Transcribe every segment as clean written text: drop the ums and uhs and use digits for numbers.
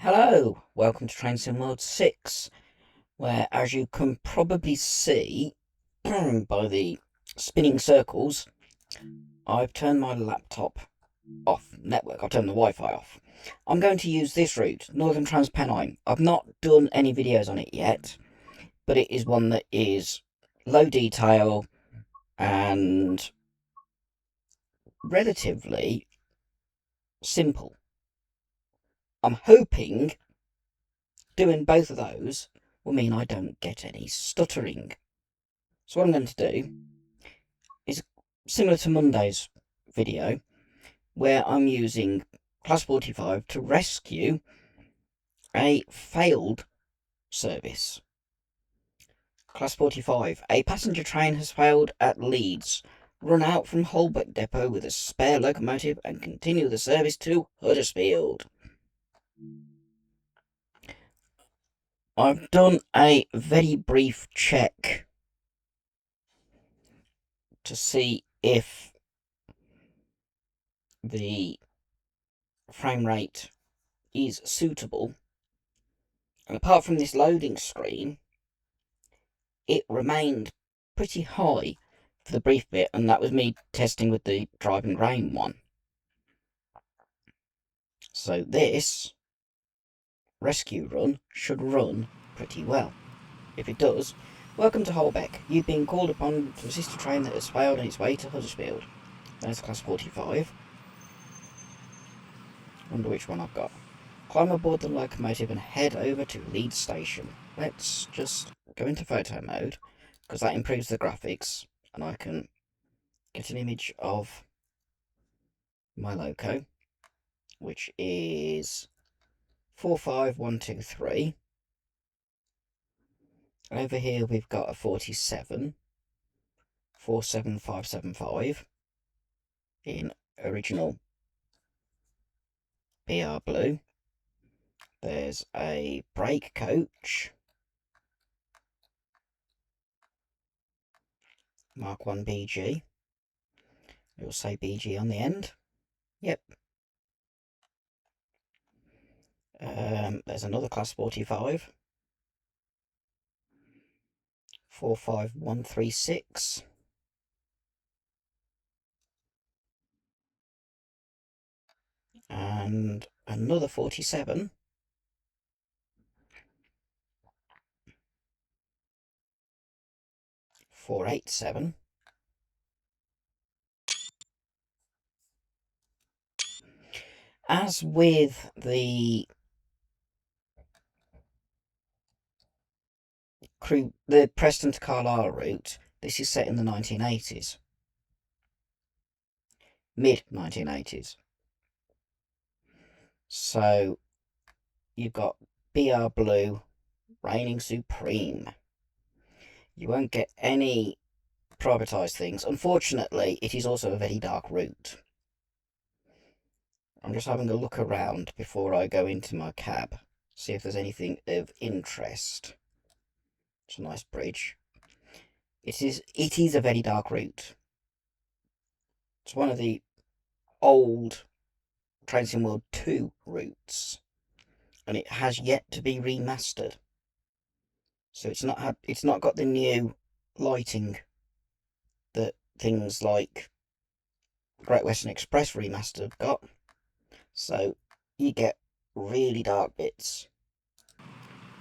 Hello, welcome to Train Sim World 6, where, as you can probably see by the spinning circles, I've turned my laptop off network. I've turned the Wi-Fi off. I'm going to use this route, Northern Trans Pennine. I've not done any videos on it yet, but it is one that is low detail and relatively simple. I'm hoping doing both of those will mean I don't get any stuttering. So what I'm going to do is similar to Monday's video, where I'm using Class 45 to rescue a failed service. Class 45, a passenger train has failed at Leeds. Run out from Holbeck Depot with a spare locomotive and continue the service to Huddersfield. I've done a very brief check to see if the frame rate is suitable, and apart from this loading screen, it remained pretty high for the brief bit, and that was me testing with the driving rain one. So this rescue run should run pretty well. If it does, welcome to Holbeck. You've been called upon to assist a train that has failed on its way to Huddersfield. There's Class 45. Wonder which one I've got. Climb aboard the locomotive and head over to Leeds station. Let's just go into photo mode, because that improves the graphics, and I can get an image of my loco, which is 45123. Over here we've got a 47, 47575 in original BR blue. There's a brake coach, Mark 1 BG. It will say BG on the end. Yep. There's another Class 45, 45136. And another 47, 487. As with the Preston to Carlisle route, this is set in the 1980s. Mid-1980s. So you've got BR Blue reigning supreme. You won't get any privatised things. Unfortunately, it is also a very dark route. I'm just having a look around before I go into my cab, see if there's anything of interest. It's a nice bridge. It is a very dark route. It's one of the old Train Sim World 2 routes, and it has yet to be remastered. So it's not got the new lighting that things like Great Western Express remastered got. So you get really dark bits.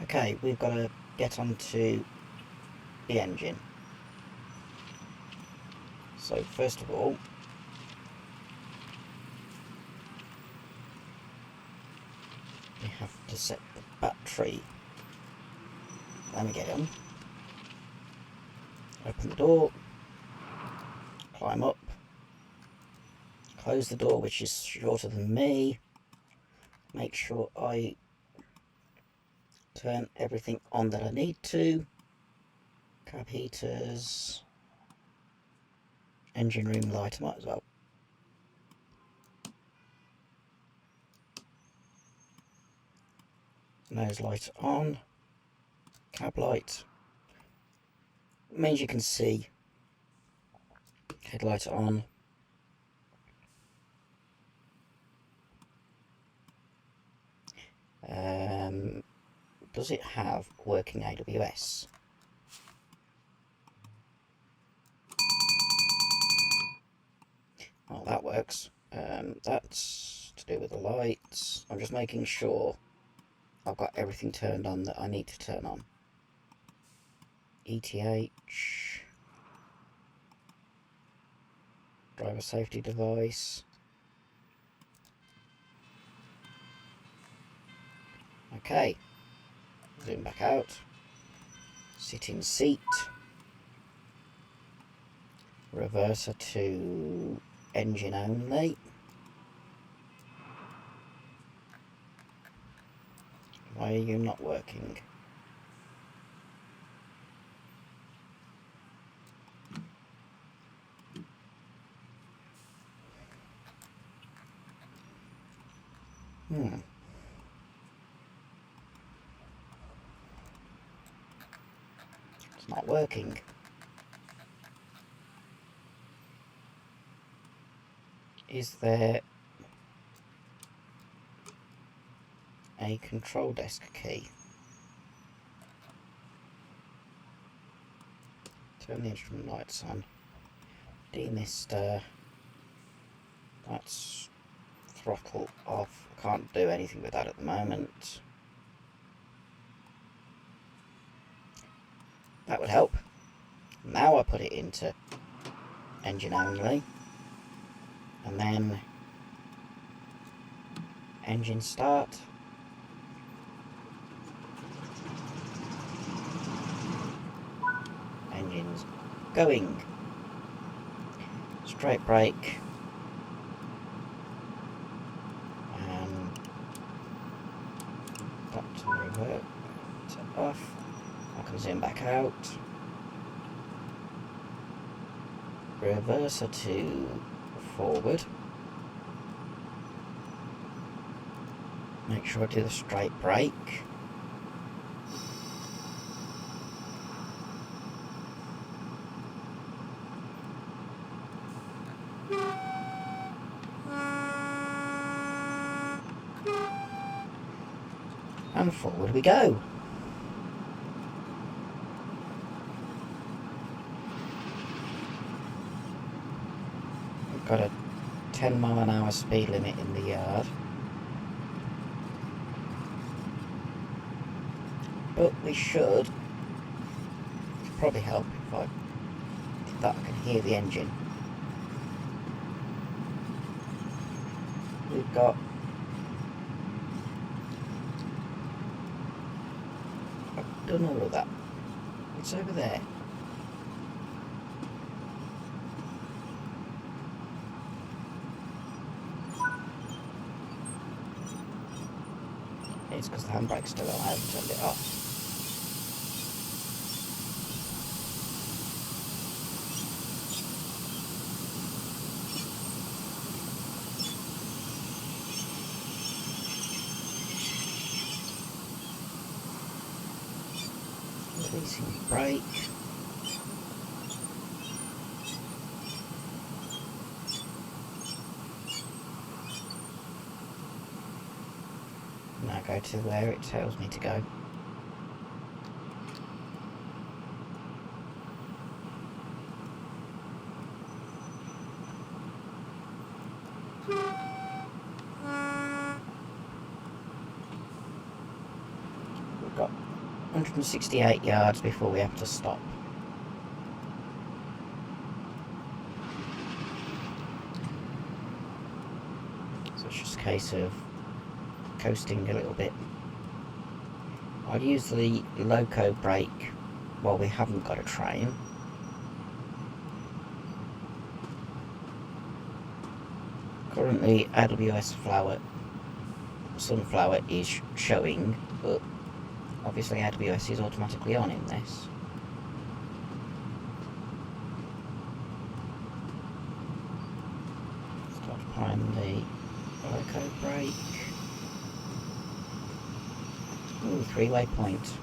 Okay, we've got to get onto the engine. So first of all, we have to set the battery. Let me get on. Open the door, climb up, close the door, which is shorter than me. Make sure I turn everything on that I need to. Cab heaters, engine room light, I might as well. Nose light on, cab light, means you can see. Headlight on. Does it have working AWS? Oh, that works. That's to do with the lights. I'm just making sure I've got everything turned on that I need to turn on. ETH, driver safety device. Okay, zoom back out. Sit in seat. Reverser to engine only. Why are you not working? It's not working. Is there a control desk key? Turn the instrument lights on. Demister. That's throttle off. I can't do anything with that at the moment. That would help. Now I put it into engine only. And then engine start. Engine's going. Straight brake. That to revert. To off. I can zoom back out. Reverser to forward. Make sure I do the straight brake. And forward we go. We've got a 10 mph speed limit in the yard. But we should. It'd probably help if I did that. I can hear the engine. We've got done all of that. It's over there. It's because the handbrake's still on. I haven't turned it off. Releasing brake. Now go to where it tells me to go. We've got 168 yards before we have to stop. So it's just a case of coasting a little bit. I'll use the loco brake while we haven't got a train. Currently AWS sunflower is showing, but obviously AWS is automatically on in this. Start applying the loco brake. Ooh, three-way point.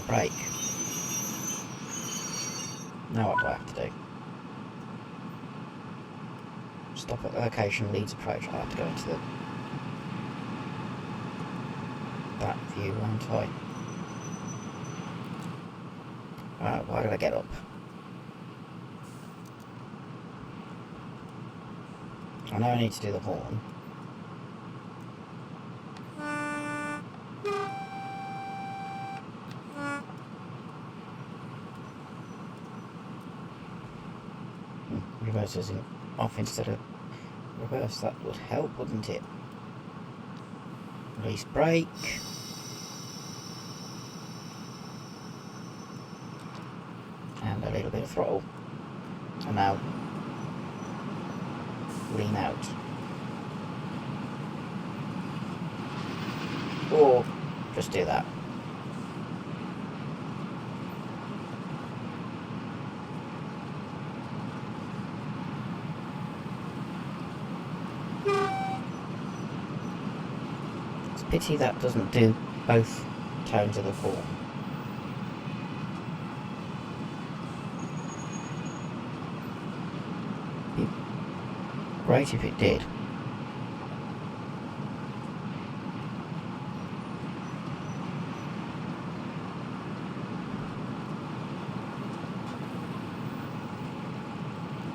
brake. Now what do I have to do? Stop at the location Leeds approach. I have to go into that view, won't I? Right, why did I get up? I know I need to do the horn. Reverse isn't off instead of reverse. That would help, wouldn't it? Release brake. And a little bit of throttle. And now lean out. Or just do that. It's a pity that doesn't do both tones of the horn. Great if it did.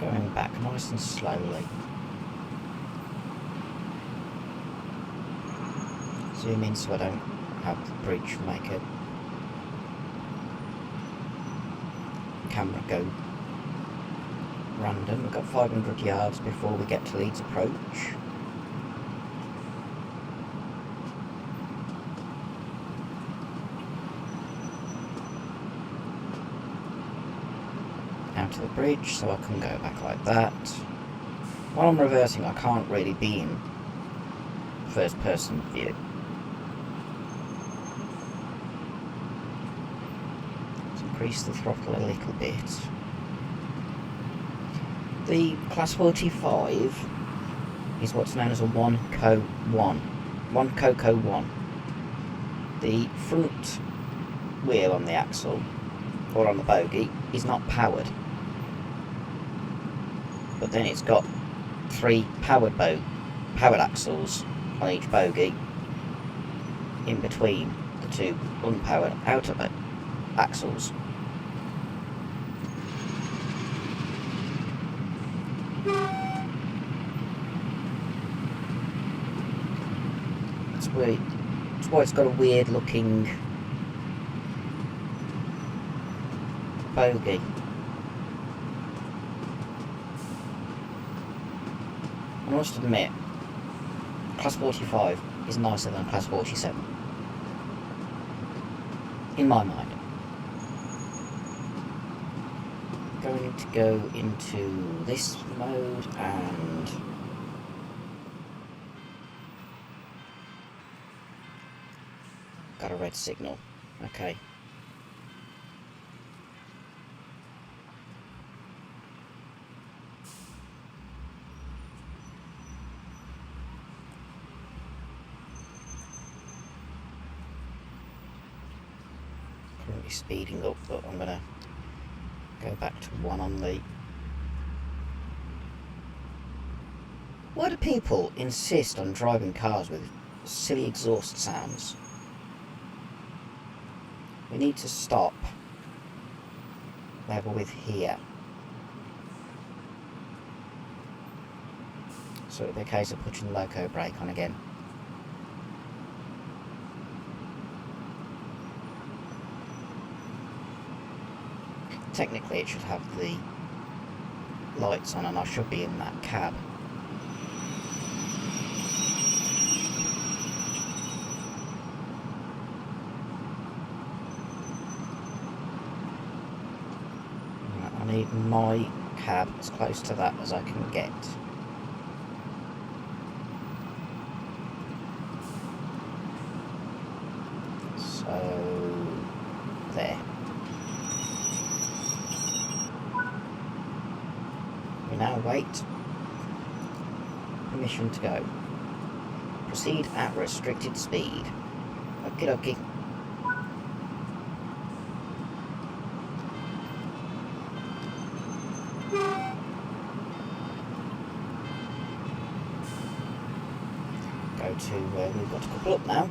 Going back nice and slowly. Zoom in so I don't have the bridge make a camera go random. We've got 500 yards before we get to Leeds approach. Out to the bridge so I can go back like that. While I'm reversing I can't really be in first person view. Let's increase the throttle a little bit. The Class 45 is what's known as a 1CO1. 1CO1. The front wheel on the axle, or on the bogie, is not powered. But then it's got 3 powered axles on each bogie, in between the 2 unpowered outer axles. That's why it's got a weird looking bogie. I must admit, Class 45 is nicer than Class 47. In my mind. Going to go into this mode and got a red signal. Okay. Currently speeding up, but I'm gonna go back to 1 on the... Why do people insist on driving cars with silly exhaust sounds? We need to stop level with here. So it'll be a case of putting the loco brake on again. Technically it should have the lights on and I should be in that cab. I need my cab as close to that as I can get. So, there. We now wait. Permission to go. Proceed at restricted speed. Okie dokie. to where we've got to couple up now.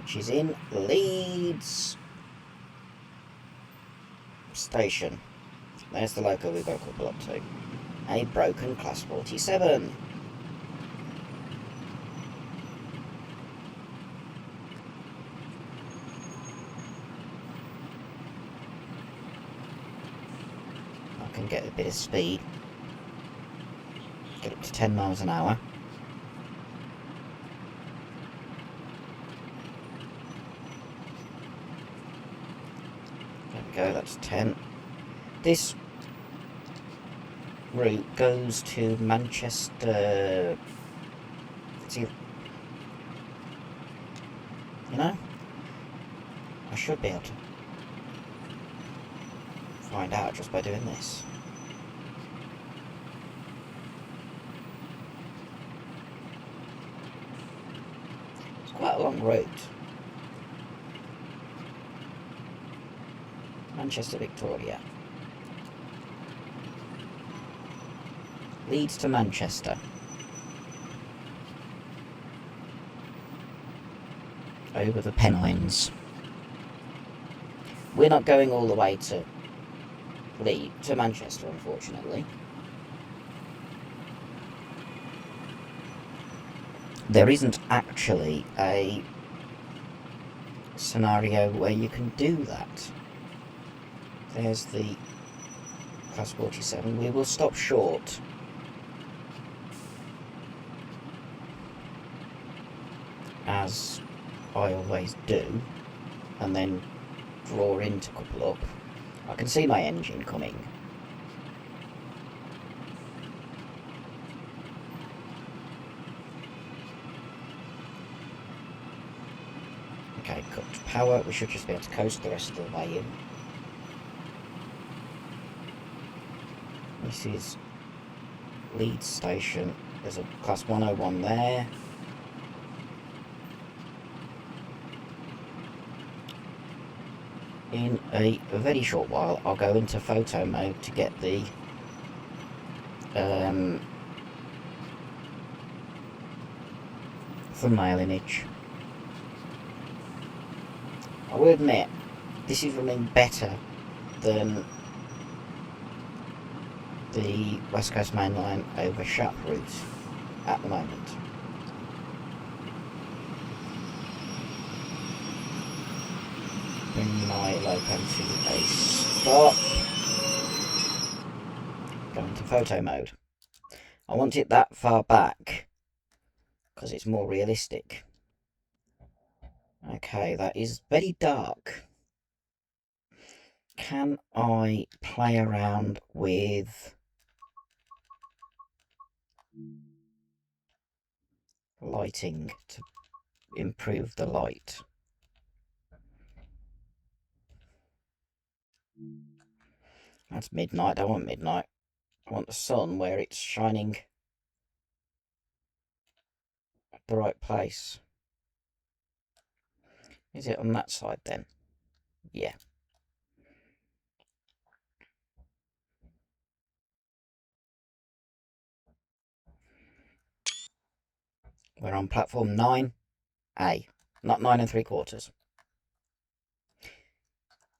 Which is in Leeds Station. There's the loco we've got to couple up to. A broken Class 47. I can get a bit of speed. Get up to 10 miles an hour. There we go, that's 10. This route goes to Manchester. You know, I should be able to find out just by doing this. It's quite a long route. Manchester, Victoria. Leeds to Manchester. Over the Pennines. We're not going all the way to Leeds, to Manchester, unfortunately. There isn't actually a scenario where you can do that. There's the Class 47. We will stop short. As I always do, and then draw in to couple up. I can see my engine coming. Okay, cut power. We should just be able to coast the rest of the way in. This is Leeds Station. There's a Class 101 there. In a very short while, I'll go into photo mode to get the thumbnail image. I will admit, this is running better than the West Coast Main Line over Shap route at the moment. Bring my loco to a stop. Go into photo mode. I want it that far back because it's more realistic. Okay, that is very dark. Can I play around with lighting to improve the light? That's midnight. I don't want midnight. I want the sun where it's shining at the right place. Is it on that side then? Yeah. We're on platform 9A, not 9 3/4.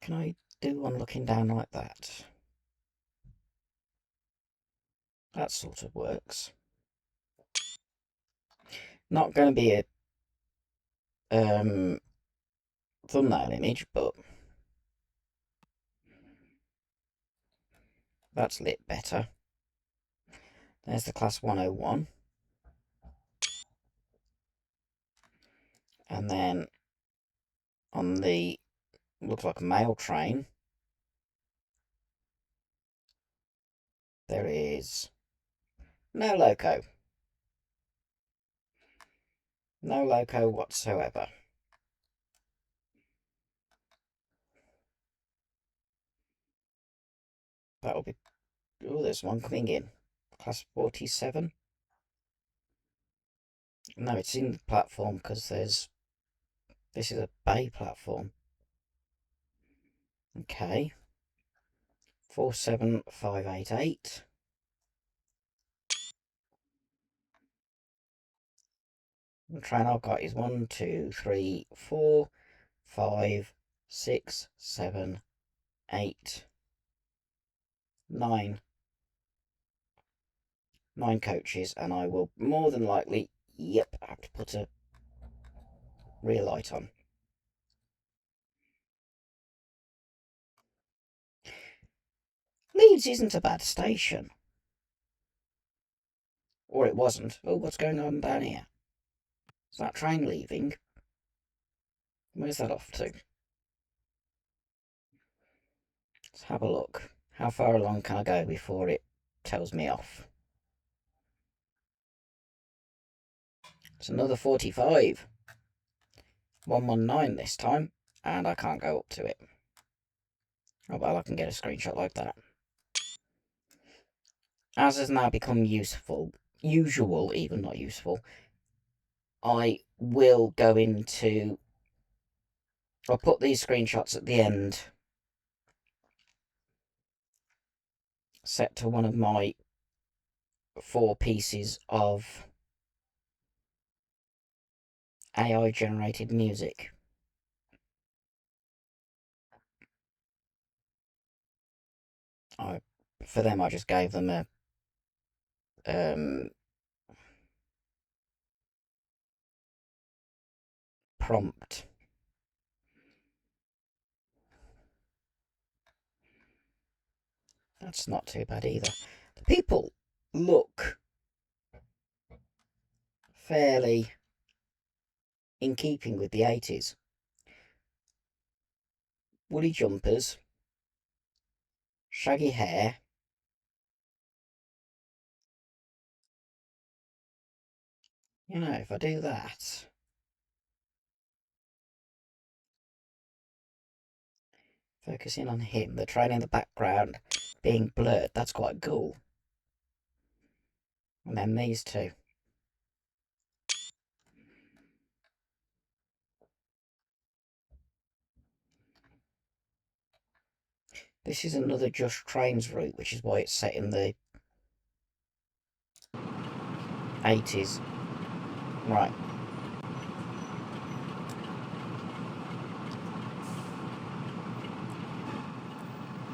Can I do one looking down like that? That sort of works. Not going to be a thumbnail image, but that's lit better. There's the Class 101. And then on the, looks like a mail train, there is no loco. No loco whatsoever. That'll be... Oh, there's one coming in. Class 47. No, it's in the platform because there's... This is a bay platform. Okay. 47588. The train I've got is 1, 2, 3, 4, 5, 6, 7, 8, 9. 9 coaches, and I will more than likely, have to put a rear light on. Leeds isn't a bad station. Or it wasn't. Oh, what's going on down here? Is that train leaving? Where's that off to? Let's have a look. How far along can I go before it tells me off? It's another 45. 119 this time, and I can't go up to it. Oh well, I can get a screenshot like that. As has now become usual, even not useful, I will go into... I'll put these screenshots at the end, set to one of my 4 pieces of AI generated music. For them, I just gave them a prompt. That's not too bad either. The people look fairly in keeping with the 80s. Woolly jumpers, shaggy hair, you know, if I do that, focusing on him, the train in the background being blurred, that's quite cool. And then these two. This is another Just Trains route, which is why it's set in the 80s. Right.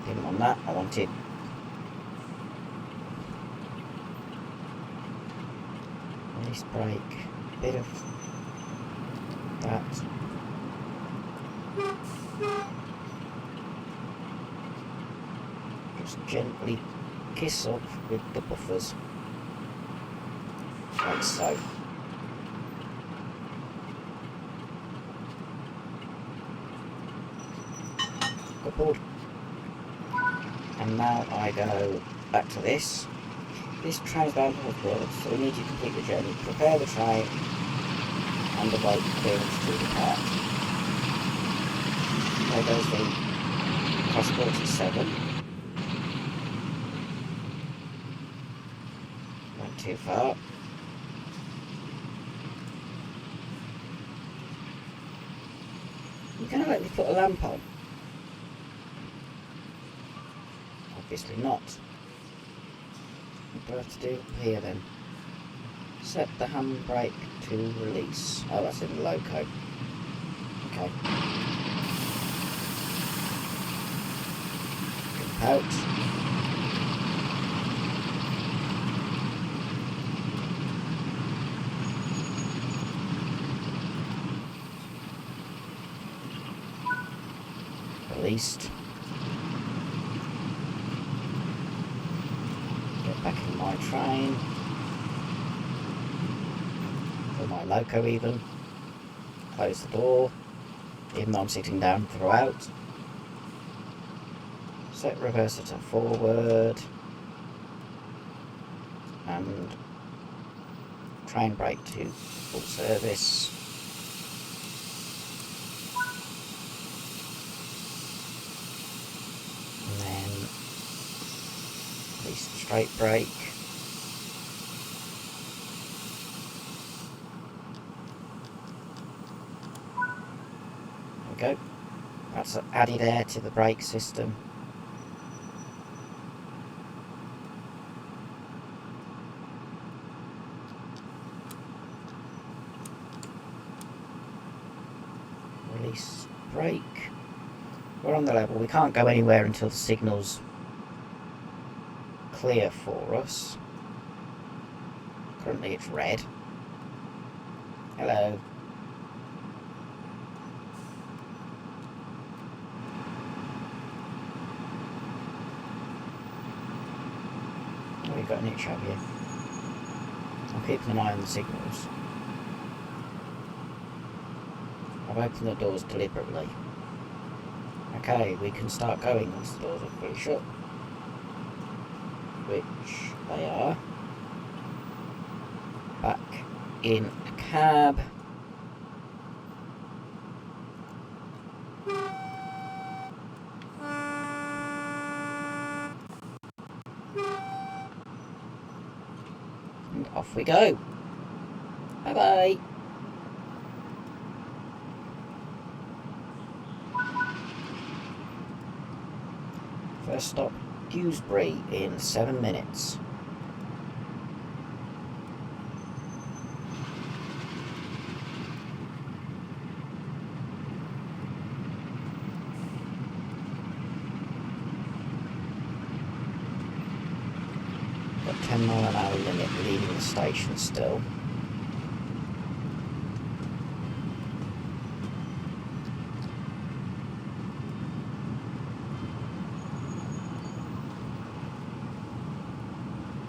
Didn't want that, I wanted release brake, bit of that. Just gently kiss up with the buffers, like so. Coupled. And now I go back to this. This train's bound to Huddersfield, so we need to complete the journey. Prepare the train and await clearance to depart. There goes the cross 47. Went too far. You gonna let me put a lamp on? Obviously not. What do I have to do here then? Set the handbrake to release. Oh, that's in the loco. Okay. Jump out. Released. Get back in my train. Or my loco even. Close the door. Even though I'm sitting down throughout. Set reverser to forward. And train brake to full service. And then release the straight brake. There we go. That's added air to the brake system. Release brake. We're on the level. We can't go anywhere until the signal's clear for us. Currently it's red. Hello. Oh, you've got an itch, have you? I'm keeping an eye on the signals. I've opened the doors deliberately. Okay, we can start going once the doors are fully shut. Which they are. Back in a cab. And off we go. Bye bye. First stop, Dewsbury in 7 minutes. Got 10 mile an hour limit leaving the station still.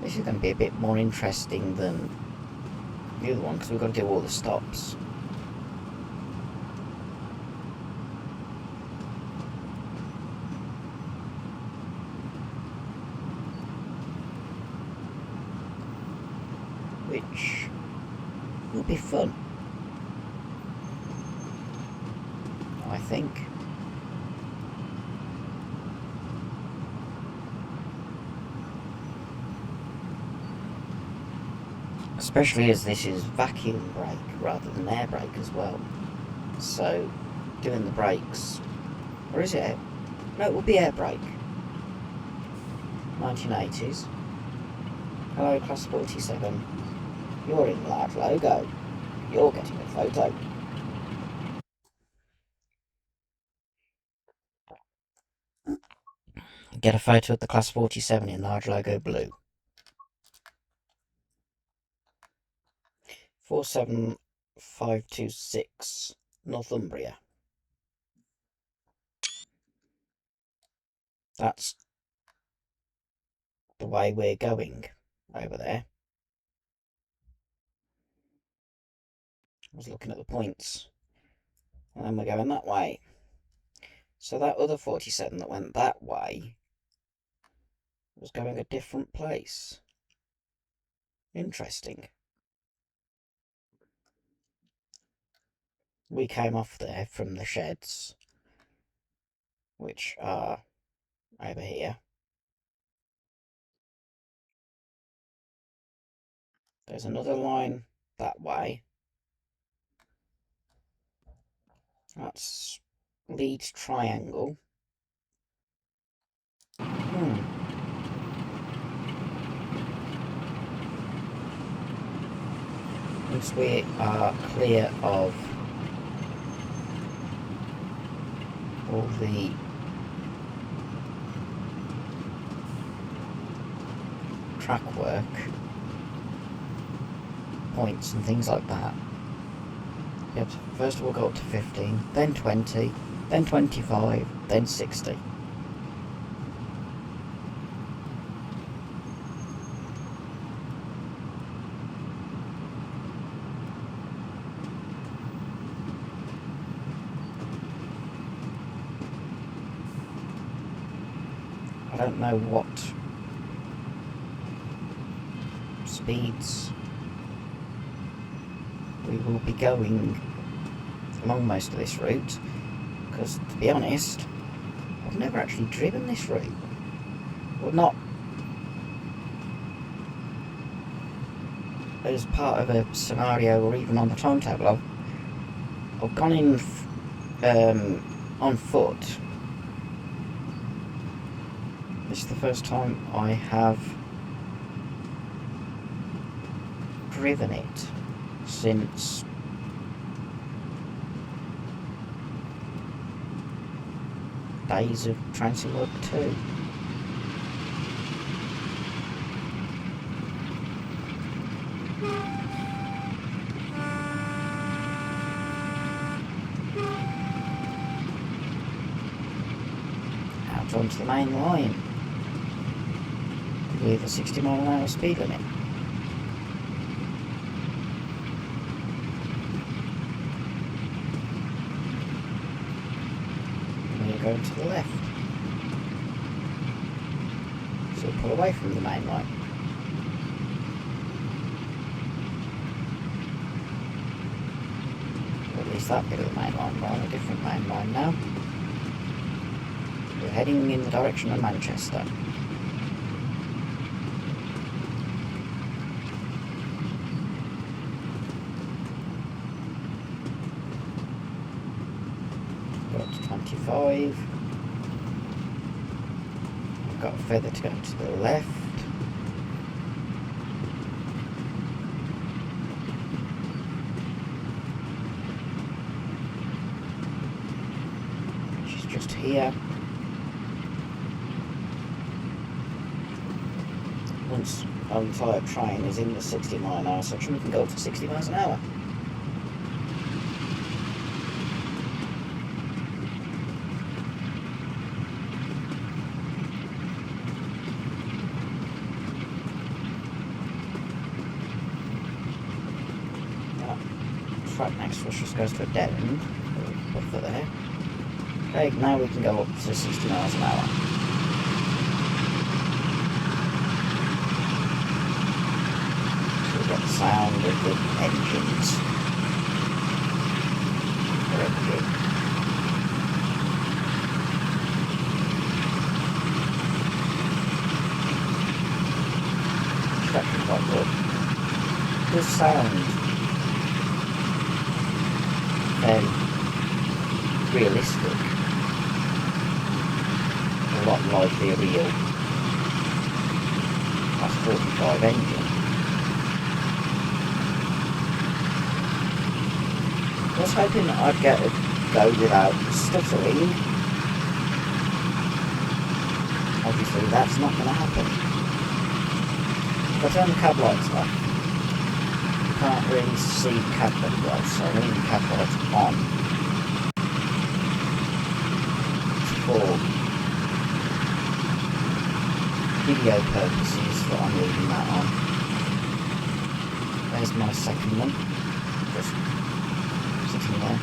This is going to be a bit more interesting than the other one because we've got to do all the stops. Which will be fun, I think. Especially as this is vacuum brake rather than air brake as well. So, doing the brakes... Or is it air? No, it will be air brake. 1980s. Hello, Class 47. You're in large logo. You're getting a photo. Get a photo of the Class 47 in large logo blue. 47526, Northumbria. That's the way we're going over there. I was looking at the points. And then we're going that way. So that other 47 that went that way was going a different place. Interesting. We came off there from the sheds, which are over here. There's another line that way. That's Leeds Triangle. Once we are clear of all the track work points and things like that, you have to first of all go up to 15, then 20, then 25, then 60. I don't know what speeds we will be going along most of this route, because to be honest, I've never actually driven this route. Well, not as part of a scenario or even on the timetable. I've gone in on foot. This is the first time I have driven it since days of transit work too. Out onto the main line with a 60-mile-an-hour speed limit. We're going to the left, so we'll pull away from the main line. Or at least that bit of the main line. We're on a different main line now. We're heading in the direction of Manchester. Got to 25. We've got a feather to go to the left. Which is just here. Once our entire train is in the 60-mile-an-hour section, we can go up to 60 miles an hour. Track next to us just goes to a dead end. Put for there. Okay, now we can go up to 60 miles an hour. So we get the sound of the engines. Very good. It's actually quite good. Good sound. Realistic, a lot like the real Class 45 engine. I was hoping that I'd get a go without stuttering. Obviously that's not going to happen. If I turn the cab lights off, you can't really see the cab very well, so I need the cab lights on. For video purposes that I'm leaving that on. There's my second one, just sitting there.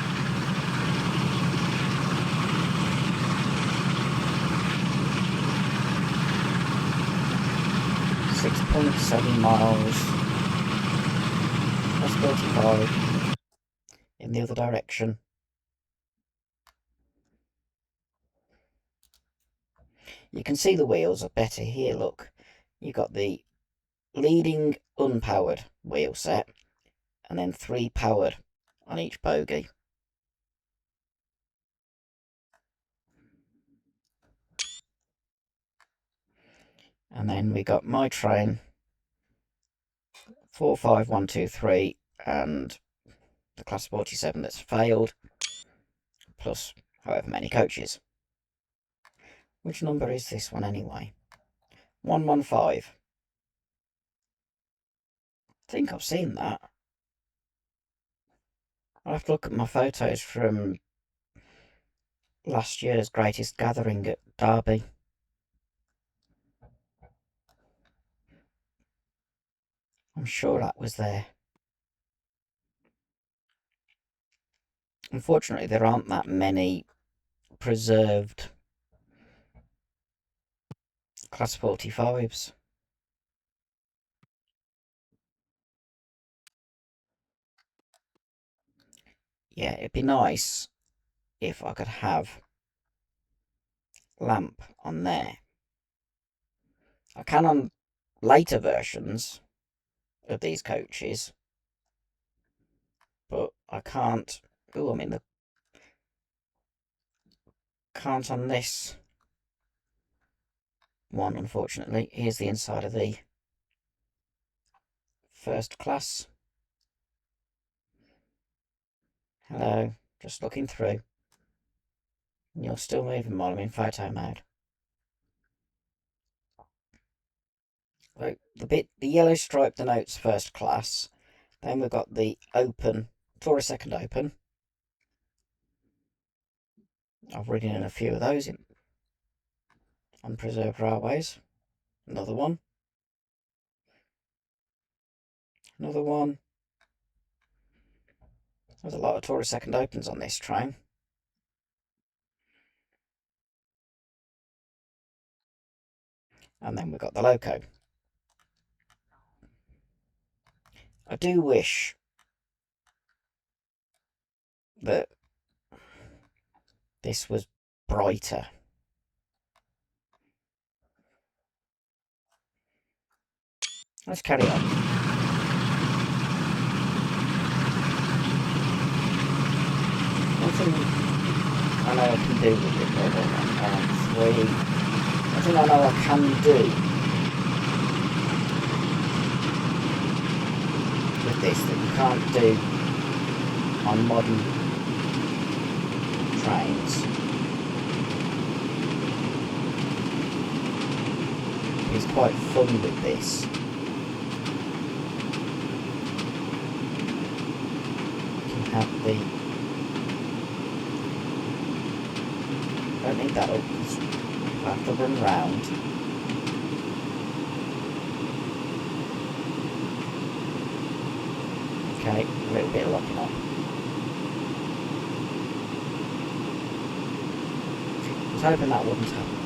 .7 miles, that's 35 in the other direction. You can see the wheels are better here, look. You've got the leading unpowered wheel set and then 3 powered on each bogie. And then we got my train 45123 and the Class 47 that's failed, plus however many coaches. Which number is this one anyway? 115. I think I've seen that. I'll have to look at my photos from last year's Greatest Gathering at Derby. I'm sure that was there. Unfortunately, there aren't that many preserved Class 45s. Yeah, it'd be nice if I could have lamp on there. I can on later versions of these coaches, but I can't. Oh, I'm in the. Can't on this one, unfortunately. Here's the inside of the first class. Hello, just looking through. You're still moving while I'm in photo mode. So the yellow stripe denotes first class. Then we've got the open, Tourist Second Open. I've ridden in a few of those on preserved railways. Another one. Another one. There's a lot of Tourist Second Opens on this train. And then we've got the loco. I do wish that this was brighter. Let's carry on. One thing I know I can do with it, one thing I know I can do with this that you can't do on modern trains is quite fun with this. You can have the... don't need that up because I have to run round. Okay, a little bit of locking up. I was hoping that wouldn't happen.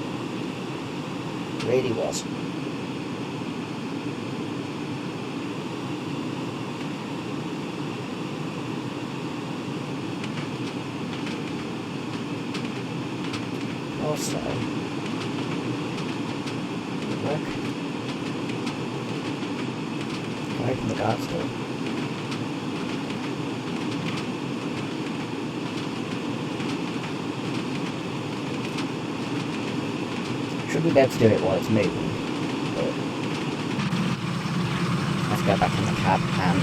It really was. Also, look, can I open the guard's door? Should we be able to do it while it's moving? But let's go back in the cab and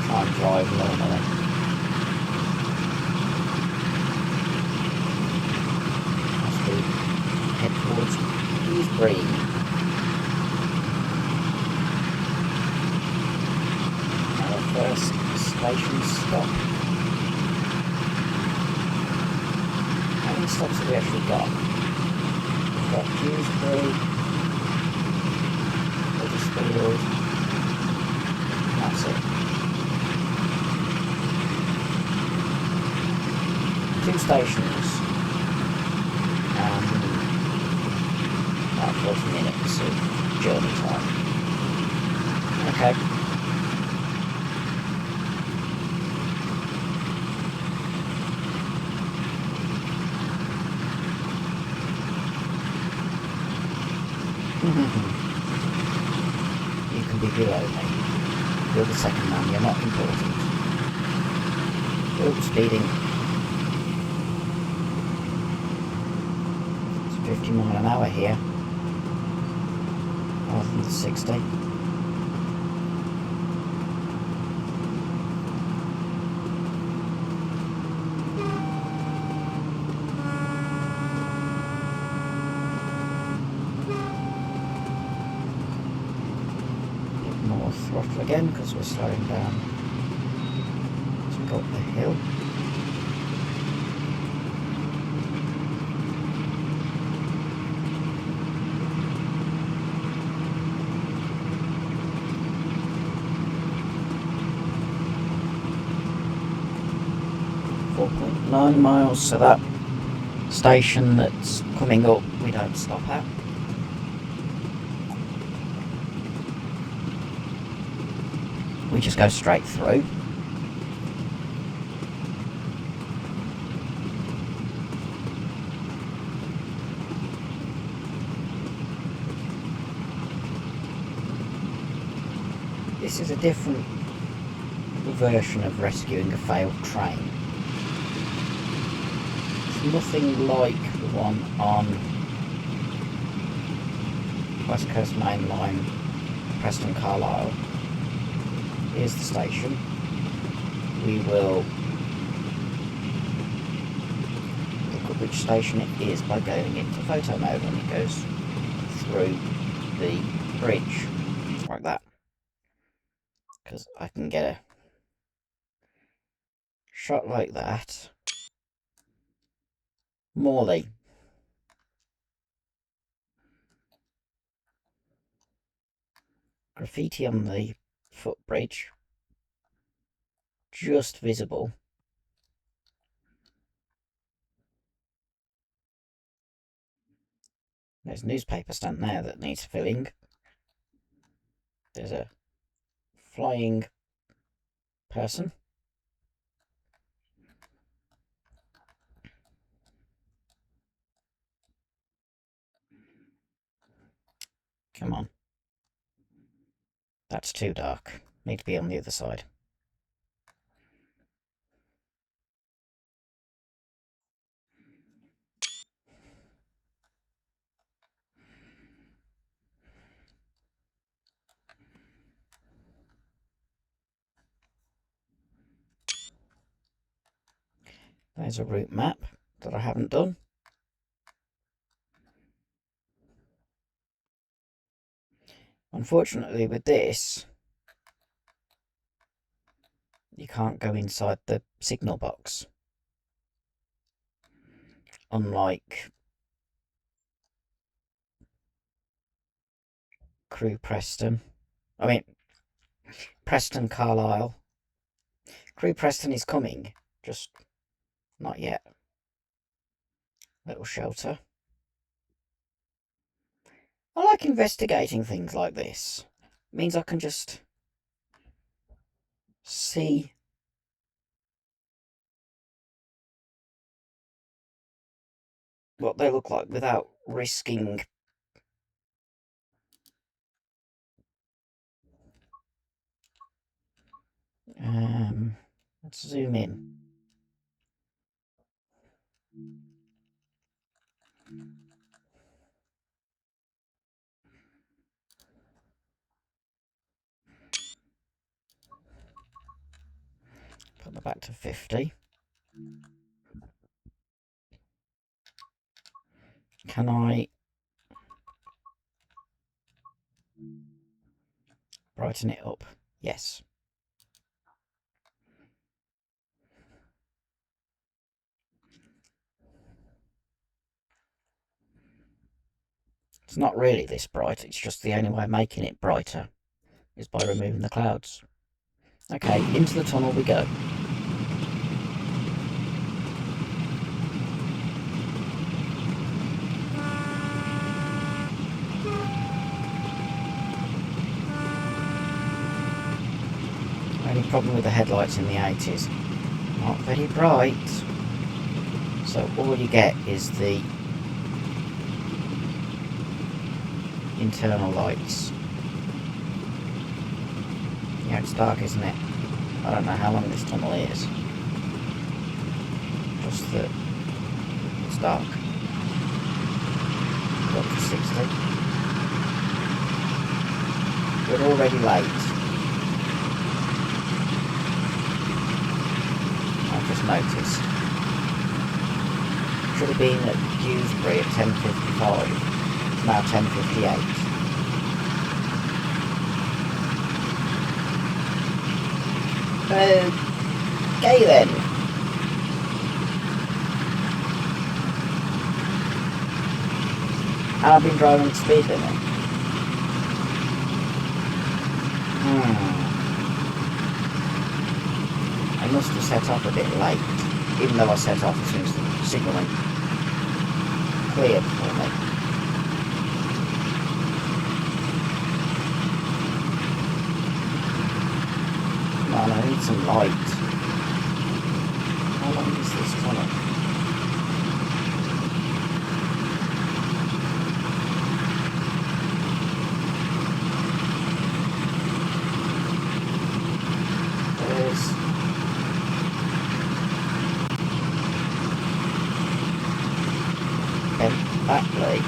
try and drive normally. Head towards Dewsbury. Our first station stop. How many stops have we actually got? We've got Dewsbury, Huddersfield. That's it. 2 stations. 40 minutes of journey time. Okay. You can be below me. You're the second man, you're not important. Oops, speeding. It's 50 miles an hour here. Rather than the 60. Bit more throttle again because we're slowing down as we go up the hill. .9 miles, so that station that's coming up we don't stop at. We just go straight through. This is a different version of rescuing a failed train. Nothing like the one on West Coast Main Line, Preston Carlisle. Here's the station. We will look up the which station it is by going into photo mode, and it goes through the bridge like that, because I can get a shot like that. Morley. Graffiti on the footbridge, just visible. There's a newspaper stand there that needs filling. There's a flying person. Come on. That's too dark. Need to be on the other side. There's a route map that I haven't done. Unfortunately with this, you can't go inside the signal box. Unlike Crew Preston. I mean, Preston Carlisle. Crew Preston is coming, just not yet. Little shelter. I like investigating things like this. It means I can just see what they look like without risking let's zoom in. Put that back to 50. Can I brighten it up? Yes. It's not really this bright, it's just the only way of making it brighter is by removing the clouds. Okay, into the tunnel we go. Only problem with the headlights in the 80s, not very bright. So all you get is the internal lights. Yeah, it's dark, isn't it? I don't know how long this tunnel is. Just that it's dark. Up to 60. We're already late. I've just noticed. Should have been at Dewsbury at 10:55. It's now 10:58. Okay then. And I've been driving at speed limit. I must have set off a bit late, even though I set off as soon as the signal went clear for me. Man, I need some light. How long is this tunnel? There's Batley.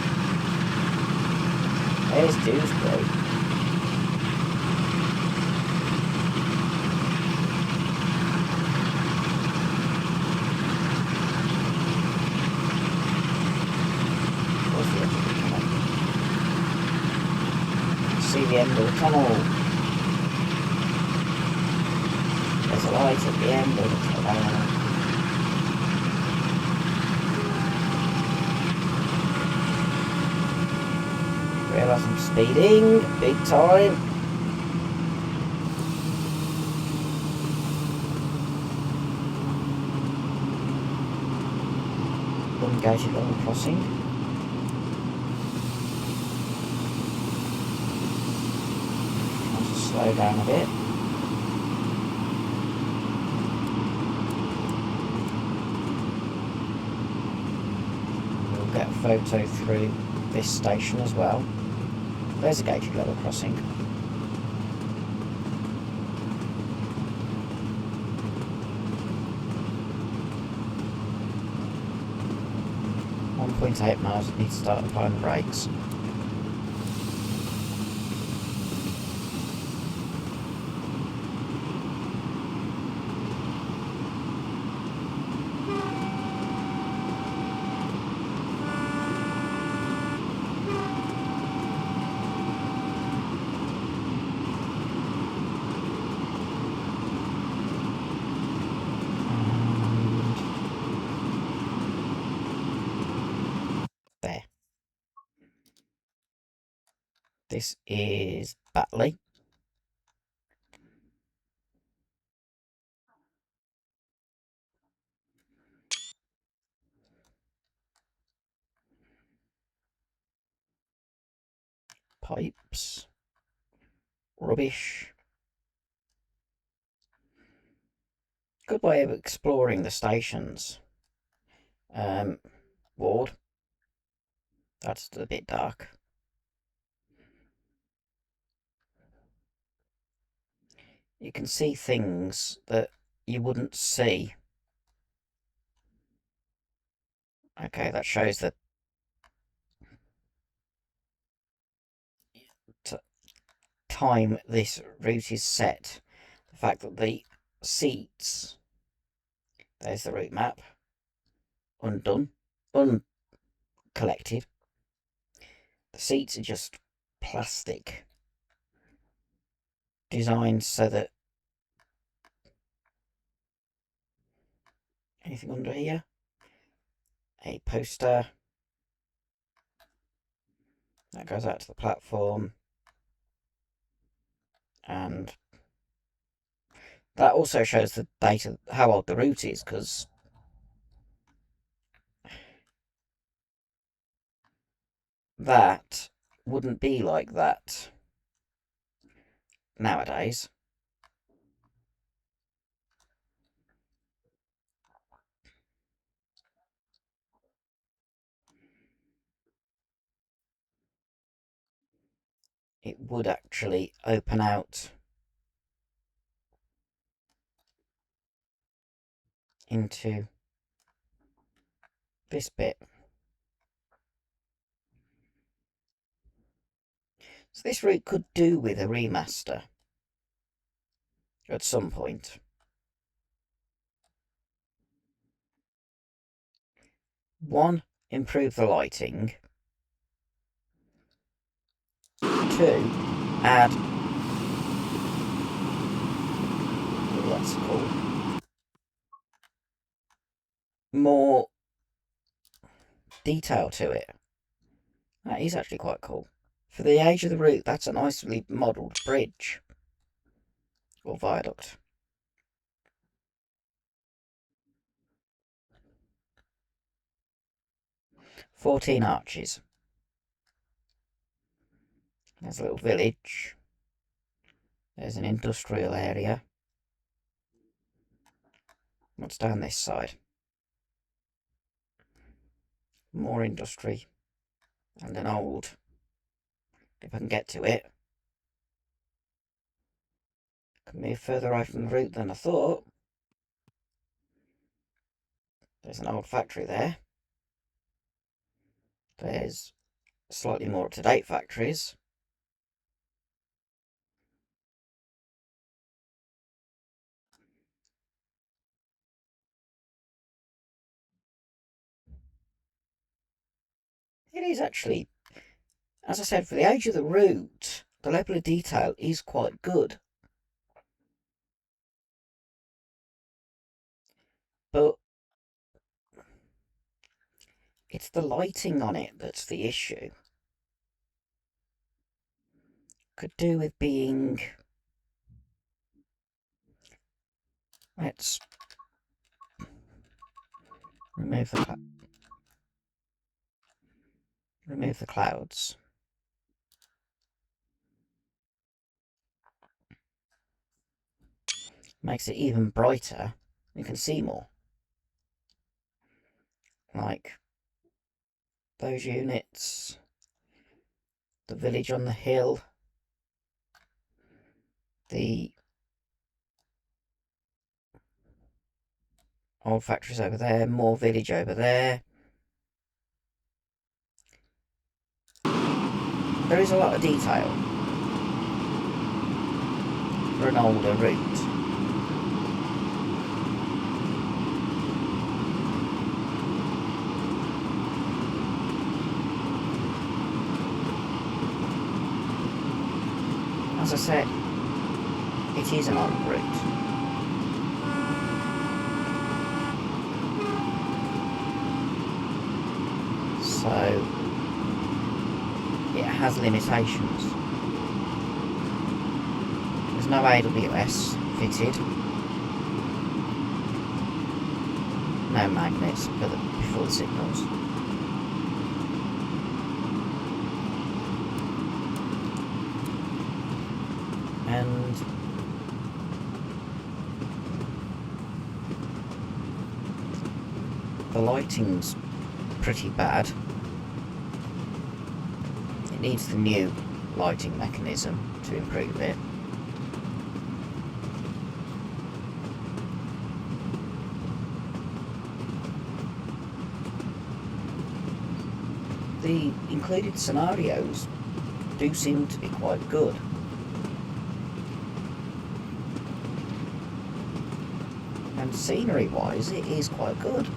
There's Dewsbury. see the end of the tunnel. There's a light at the end of the tunnel. Realise I'm speeding big time. Ungated level crossing. Trying to slow down a bit. We'll get a photo through this station as well. There's a gated level crossing. .8 miles, it needs to start applying the brakes. There. This is Batley. Pipes. Rubbish. Good way of exploring the stations. Ward. That's a bit dark. You can see things that you wouldn't see. Okay, that shows that time this route is set. The fact that the seats, there's the route map, undone, uncollected. The seats are just plastic, designed so that anything under here, a poster that goes out to the platform, and that also shows the date of how old the route is, because that wouldn't be like that nowadays. It would actually open out into this bit. So this route could do with a remaster at some point. One, improve the lighting. Two, add... Oh, that's cool. More detail to it. That is actually quite cool. For the age of the route, that's a nicely modelled bridge. Or viaduct. 14 arches. There's a little village. There's an industrial area. What's down this side? More industry. And an old. If I can get to it. Can move further away from the route than I thought. There's an old factory there. There's slightly more up-to-date factories. It is actually, as I said, for the age of the route, the level of detail is quite good. But it's the lighting on it that's the issue. Could do with being... Let's remove the clouds. Makes it even brighter. You can see more. Like those units, the village on the hill, the old factories over there, more village over there. There is a lot of detail for an older route. As I said, it is an old route. So it has limitations. There's no AWS fitted. No magnets before the signals. And the lighting's pretty bad. It needs the new lighting mechanism to improve it. The included scenarios do seem to be quite good. And scenery-wise, it is quite good.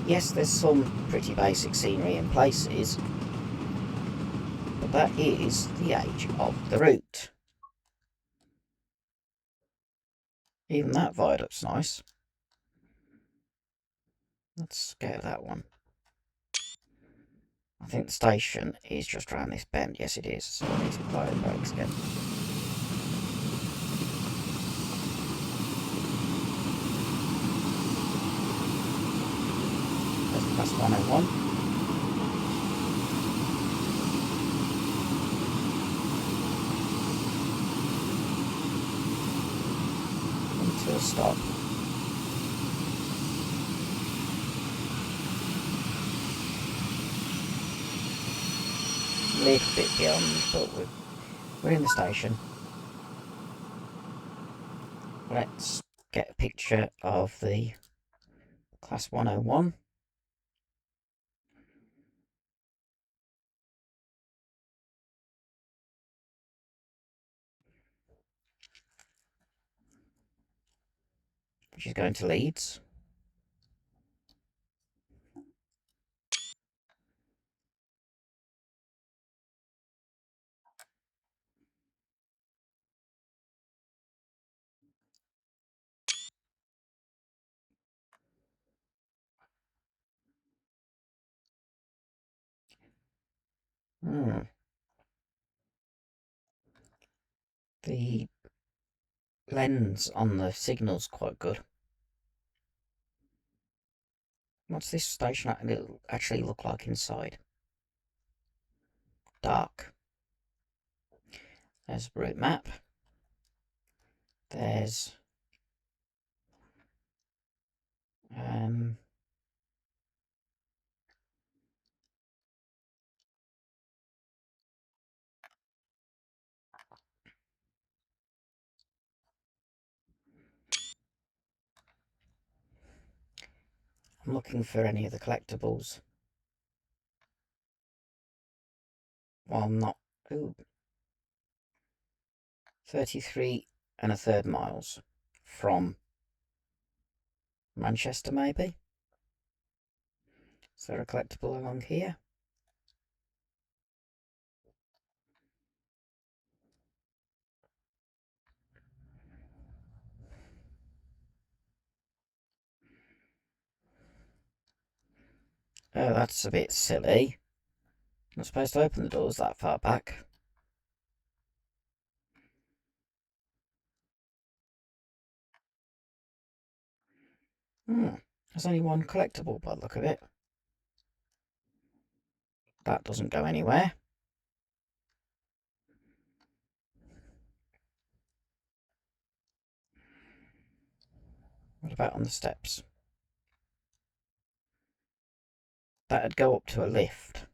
Yes, there's some pretty basic scenery in places, but that is the age of the route. Even that viaduct's nice. Let's go to that one. I think the station is just around this bend. Yes, it is. So I need to apply the brakes again. There's class 101. Into a stop. A little bit beyond, but we're in the station. Let's get a picture of the class 101. Which is going to Leeds. The lens on the signal's quite good. What's this station actually look like inside? Dark. There's a route map. There's I'm looking for any of the collectibles. Well, I'm not. Ooh. 33 and a third miles from Manchester, maybe? Is there a collectible along here? Oh, that's a bit silly. I'm not supposed to open the doors that far back. There's only one collectible by the look of it. That doesn't go anywhere. What about on the steps? That'd go up to a lift.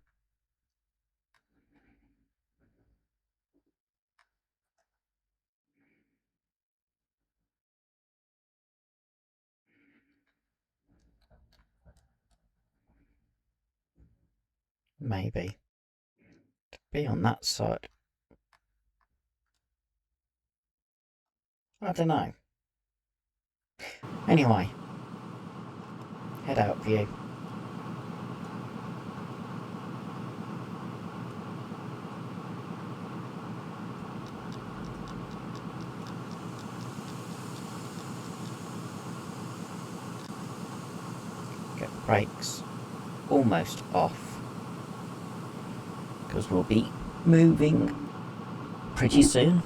Maybe. Be on that side. I don't know. Anyway. Head out view. Get the brakes almost off. Because we'll be moving pretty soon.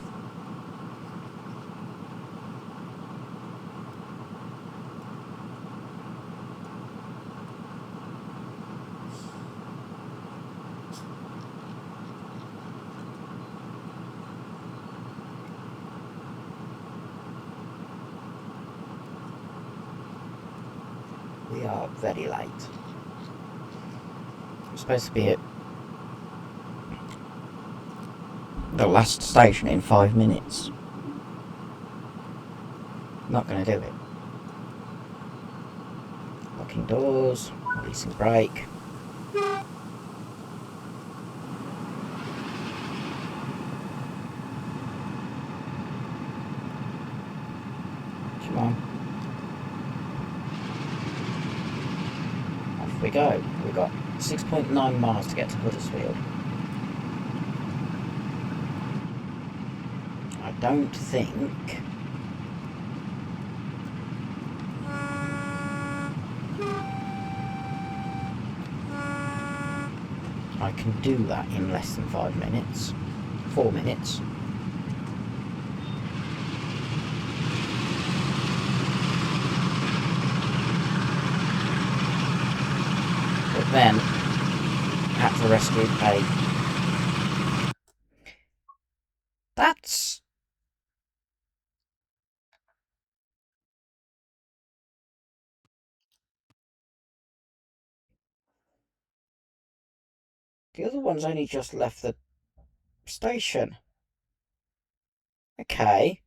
We are very late. We're supposed to be at the last station in 5 minutes. Not going to do it. Locking doors, releasing brake. Come on. Off we go. We've got 6.9 miles to get to Huddersfield. I don't think I can do that in less than 5 minutes. 4 minutes. But then, had to rescue a... That's... The other one's only just left the station. Okay.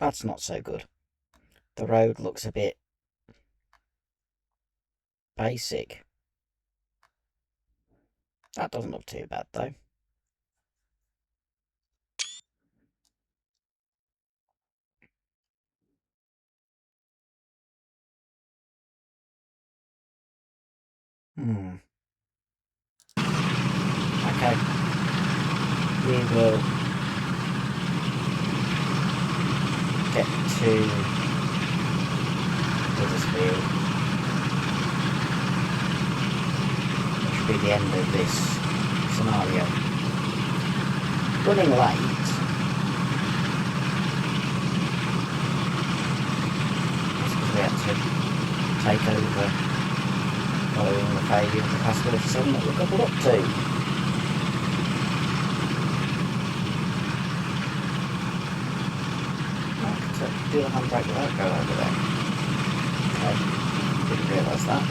That's not so good. The road looks a bit basic. That doesn't look too bad though. Okay. We will get to Huddersfield. Which should be the end of this scenario. Running late. That's because we had to take over following the failure of the past 47 that we're coupled up to. Do the handbrake without going over there. Okay, didn't realise that.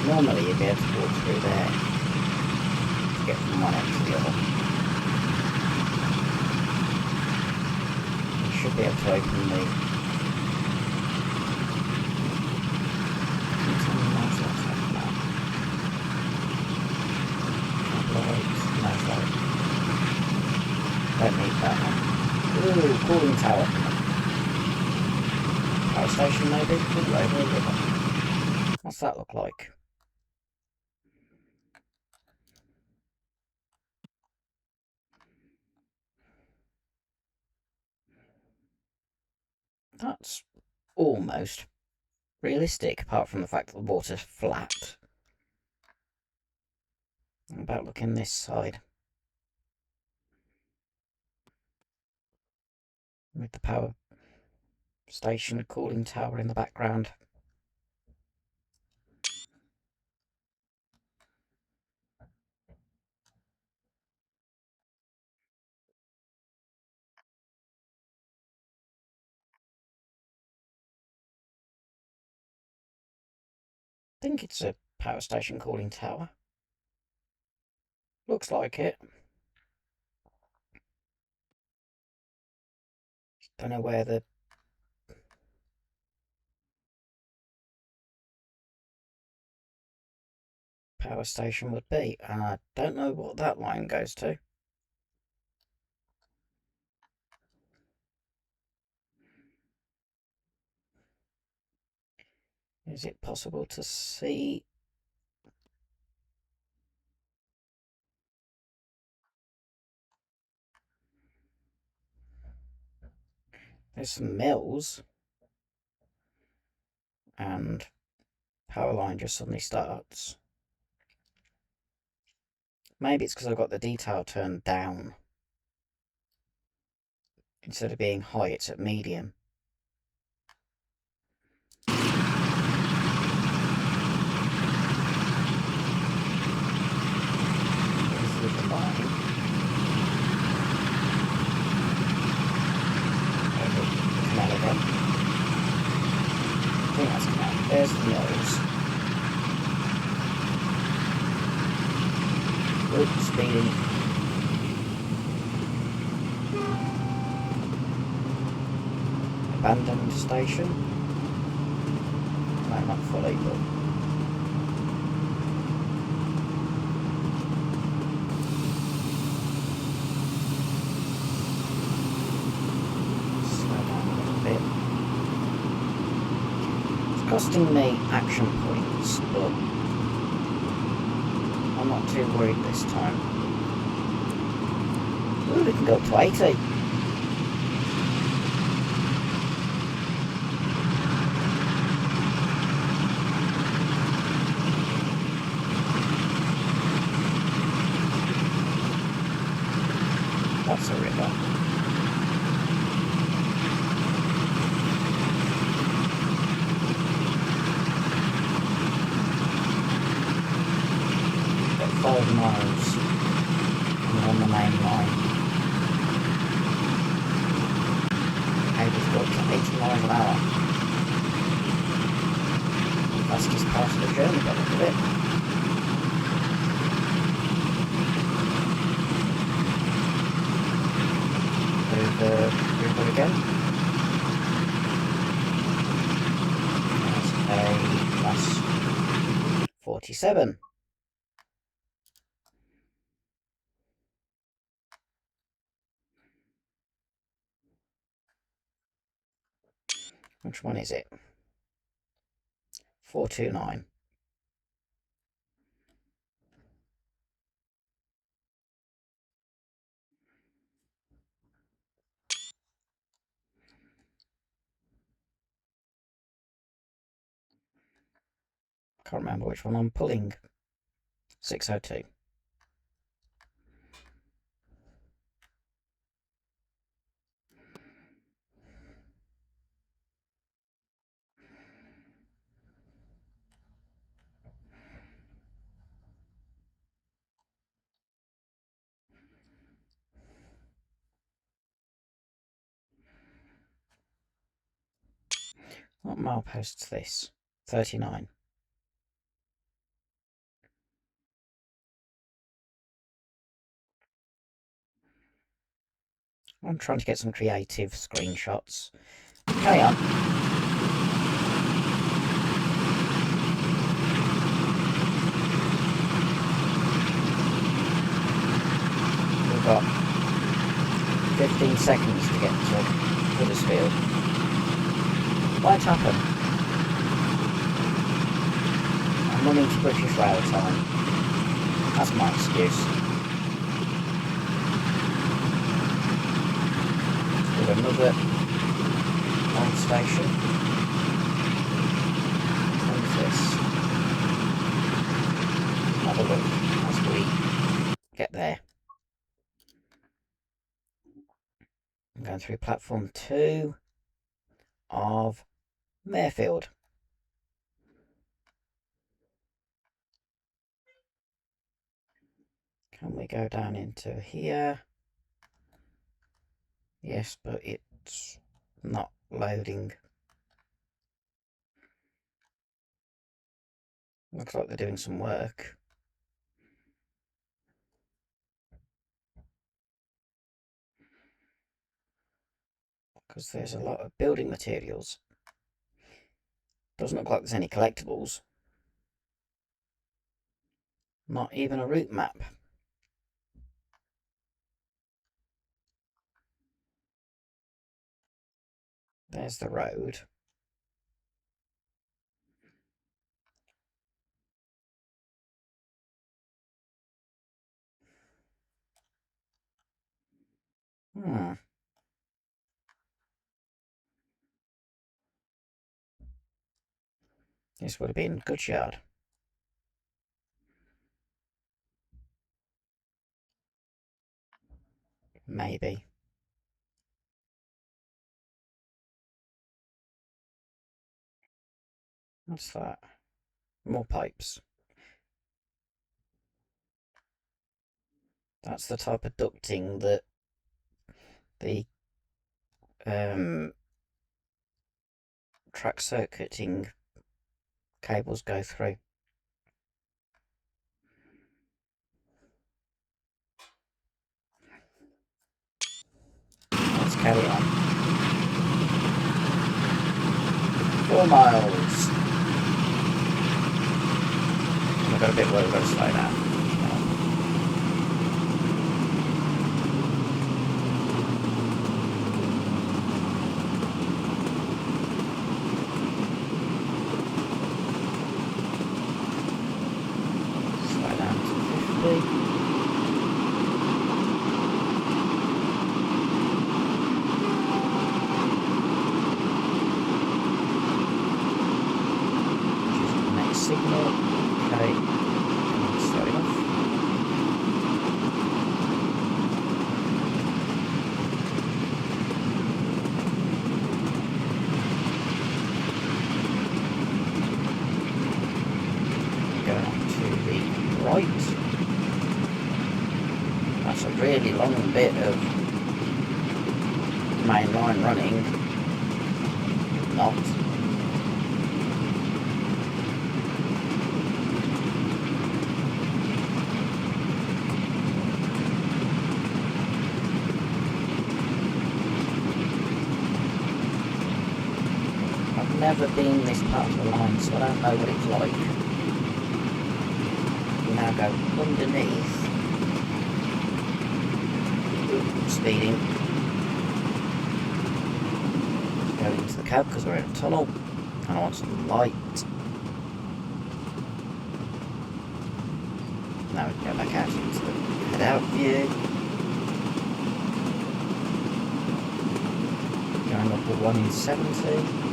Normally you'd be able to walk through there to get from one end to the other. You should be able to open the... No, Don't need that one. Ooh, cooling tower. Power station maybe? Ooh, over a river. What's that look like? That's almost realistic, apart from the fact that the water's flat. How about looking this side? With the power station cooling tower in the background. I think it's a power station cooling tower. Looks like it. Don't know where the power station would be, and I don't know what that line goes to. Is it possible to see? There's some mills, and power line just suddenly starts. Maybe it's because I've got the detail turned down. Instead of being high, it's at medium. Here's the line. Canal again. I think that's canal. There's the mills. Oops, speeding. Abandoned station. No, not fully, but slow down a little bit. It's costing me action points, but I'm not too worried this time. Ooh, we can go up to 80. That's a river. Got 5 miles on the main line. Able to go up to 80 miles an hour. Fastest part of the journey, by the look of it. The river again. That's a plus 47. Which one is it? 429. Can't remember which one I'm pulling. 602. What milepost's this? 39. I'm trying to get some creative screenshots. Carry on. We've got 15 seconds to get to Huddersfield. Why'd happen? I'm running to British Rail time. That's my excuse. Let's do another line station. What's this? Have a look as we get there. I'm going through platform 2 of Mayfield. Can we go down into here? Yes, but it's not loading. Looks like they're doing some work. Because there's a lot of building materials. Doesn't look like there's any collectibles. Not even a route map. There's the road. This would have been good yard. Maybe. What's that? More pipes. That's the type of ducting that the track circuiting cables go through. Let's carry on. 4 miles. I've got a bit where we've got to slow down. Slow down to 50. Signal. Okay, slow enough. Going on to the right. That's a really long bit of main line running. Not. Never been this part of the line, so I don't know what it's like. We now go underneath. Speeding. Go into the cab because we're in a tunnel. And I want some light. Now we can go back out into the head out view. Going up a 1 in 70.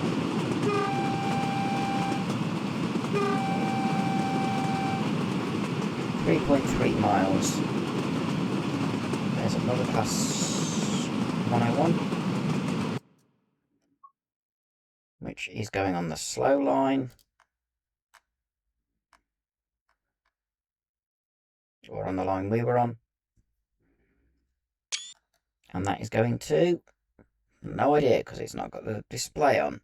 3.3 miles. There's another class 101, which is going on the slow line, or on the line we were on, and that is going to, no idea because it's not got the display on.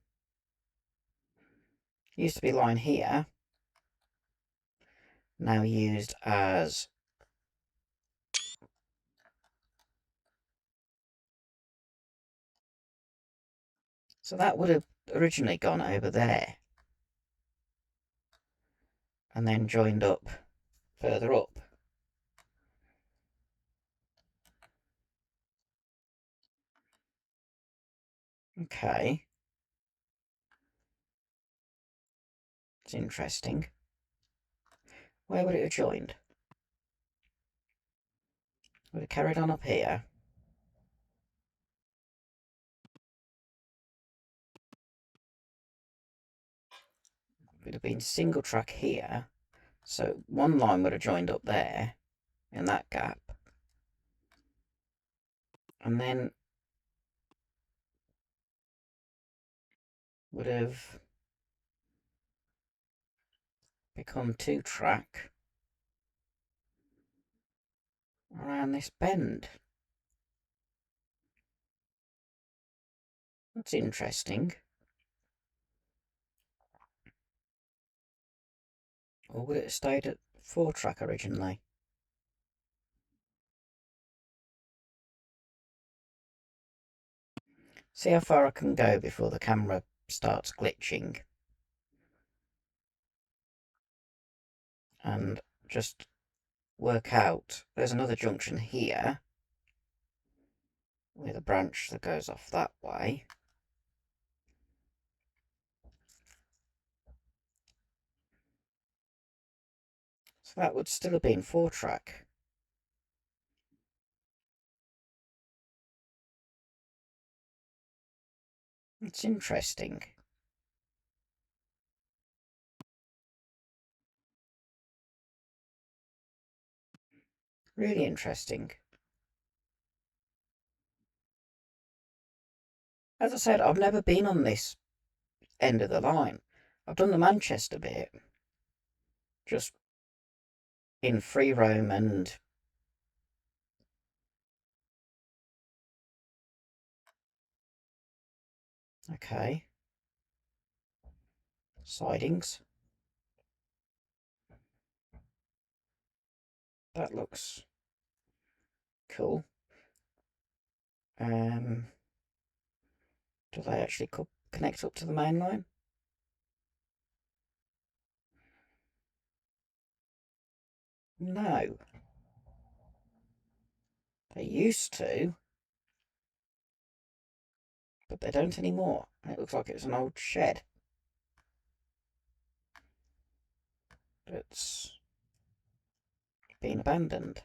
Used to be line here, now used as so that would have originally gone over there and then joined up further up. Okay. It's interesting. Where would it have joined? Would it carried on up here? It would have been single track here. So one line would have joined up there in that gap. And then would have become 2-track around this bend. That's interesting. Or would it have stayed at 4-track originally? See how far I can go before the camera starts glitching. And just work out, there's another junction here with a branch that goes off that way. So that would still have been 4-track. It's interesting. Really interesting. As I said, I've never been on this end of the line. I've done the Manchester bit, just in free roam and okay. Sidings. That looks cool. Do they actually connect up to the main line? No. They used to, but they don't anymore. It looks like it's an old shed that's been abandoned.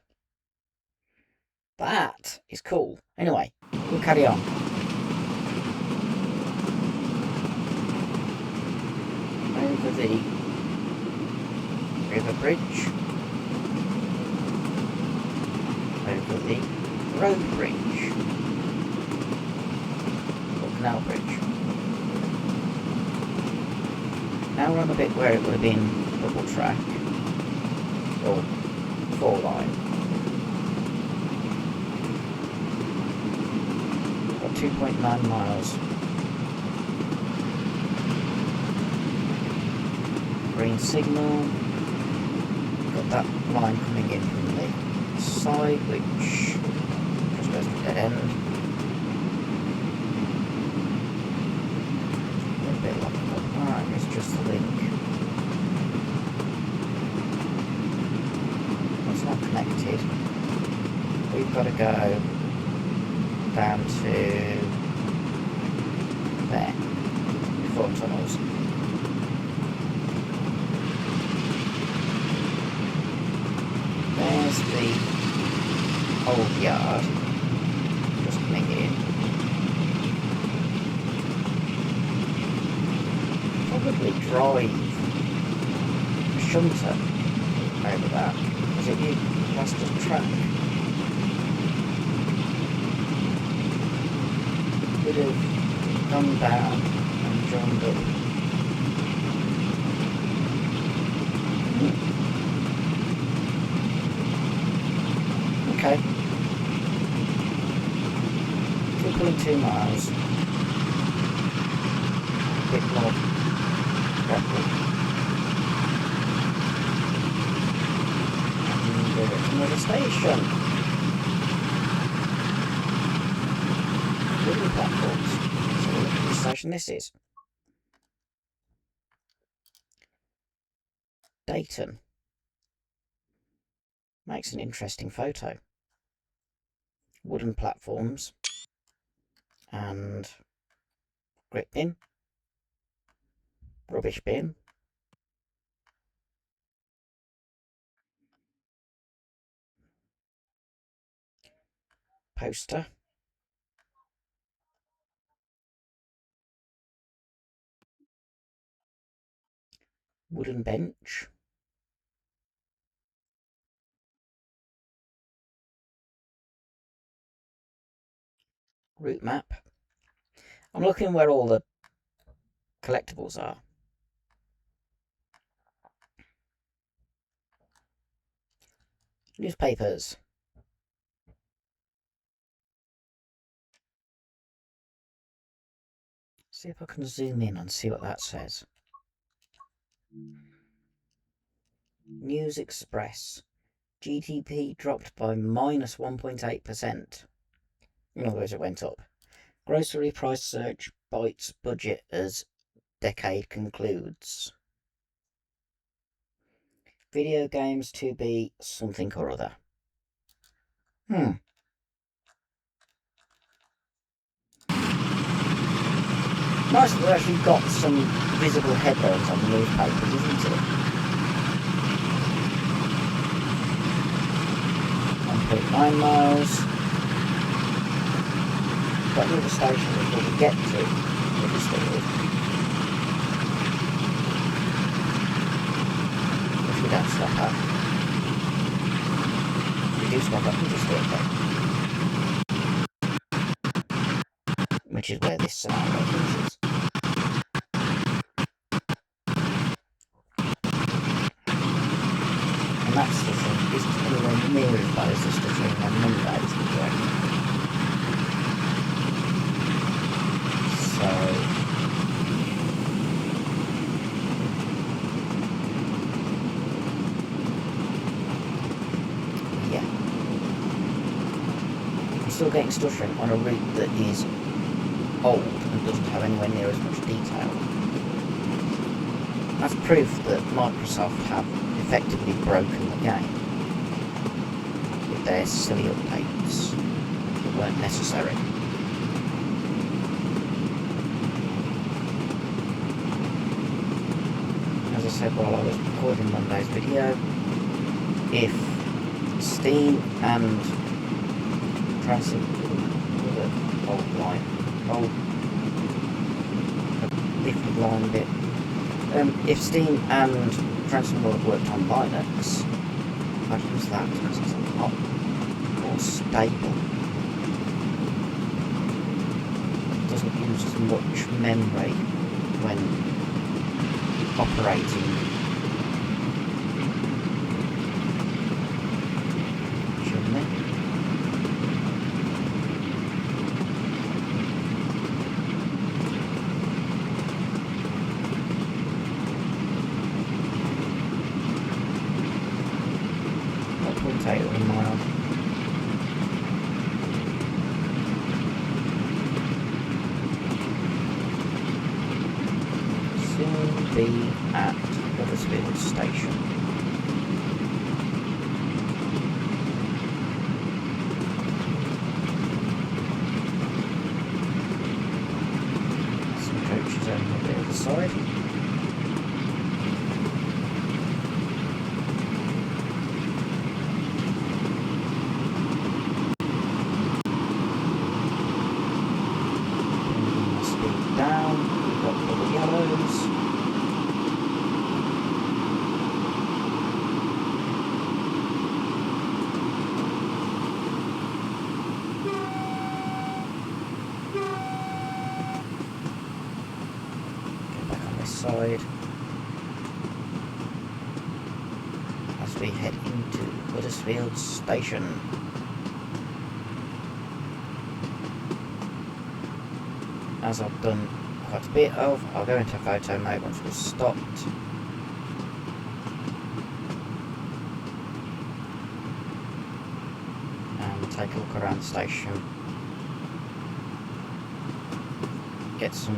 That is cool. Anyway, we'll carry on. Over the river bridge. Over the road bridge. Or canal bridge. Now we're on the bit where it would have been double track. Or 4-line. 2.9 miles. Green signal. Got that line coming in from the side, which just goes to dead end. A little bit locked up. Alright, it's just the link. It's not connected. We've got to go down to there before tunnels. There's the old yard just coming in. Probably drive a shunter over that because it is past the track. Would have gone down and joined up. Okay. 2.2 miles. A bit more gravel. And we're at another station. Wooden platforms. So look at the station this is. Dayton. Makes an interesting photo. Wooden platforms. And Grit bin. Rubbish bin. Poster. Wooden bench. Route map. I'm looking where all the collectibles are. Newspapers. See if I can zoom in and see what that says. News Express. GDP dropped by minus 1.8%. In other words, it went up. Grocery price surge bites budget as decade concludes. Video games to be something or other. Nice that they've actually got some visible headlines on the newspapers, isn't it? 1.9 miles. Got another station before we get to Huddersfield. Which we don't stop at. We do stop at Huddersfield though. Which is where this scenario finishes. And that's the thing, isn't anywhere near as bad as the stuff on Mondays, is it? So yeah, I'm still getting stuttering on a route that is old and doesn't have anywhere near as much detail. That's proof that Microsoft have effectively broken the game with their silly updates that weren't necessary. As I said while I was recording Monday's video, if Steam and lifted line bit. If Steam and Transcend worked on Linux, I'd use that because it's a lot more stable. It doesn't use as much memory when operating. Shouldn't it? Mile. Soon be at Huddersfield Station. Some coaches over on the other side. Side as we head into Huddersfield Station. As I've done quite a bit of, I'll go into photo mode once we've stopped. And take a look around the station. Get some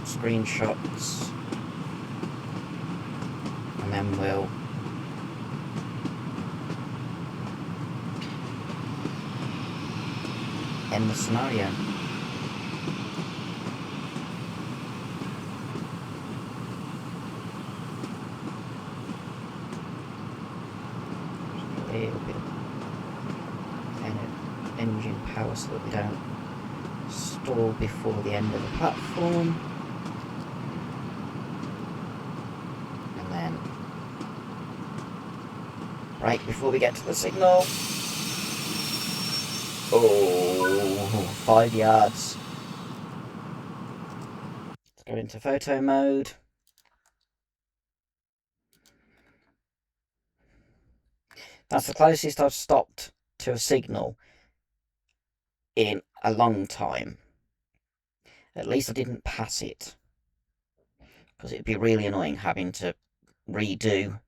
screenshots, and then we'll end the scenario. little bit of engine power so that we don't stall before the end of the platform. And then brake before we get to the signal. Oh, 5 yards. Let's go into photo mode. That's the closest I've stopped to a signal in a long time. At least I didn't pass it, because it'd be really annoying having to redo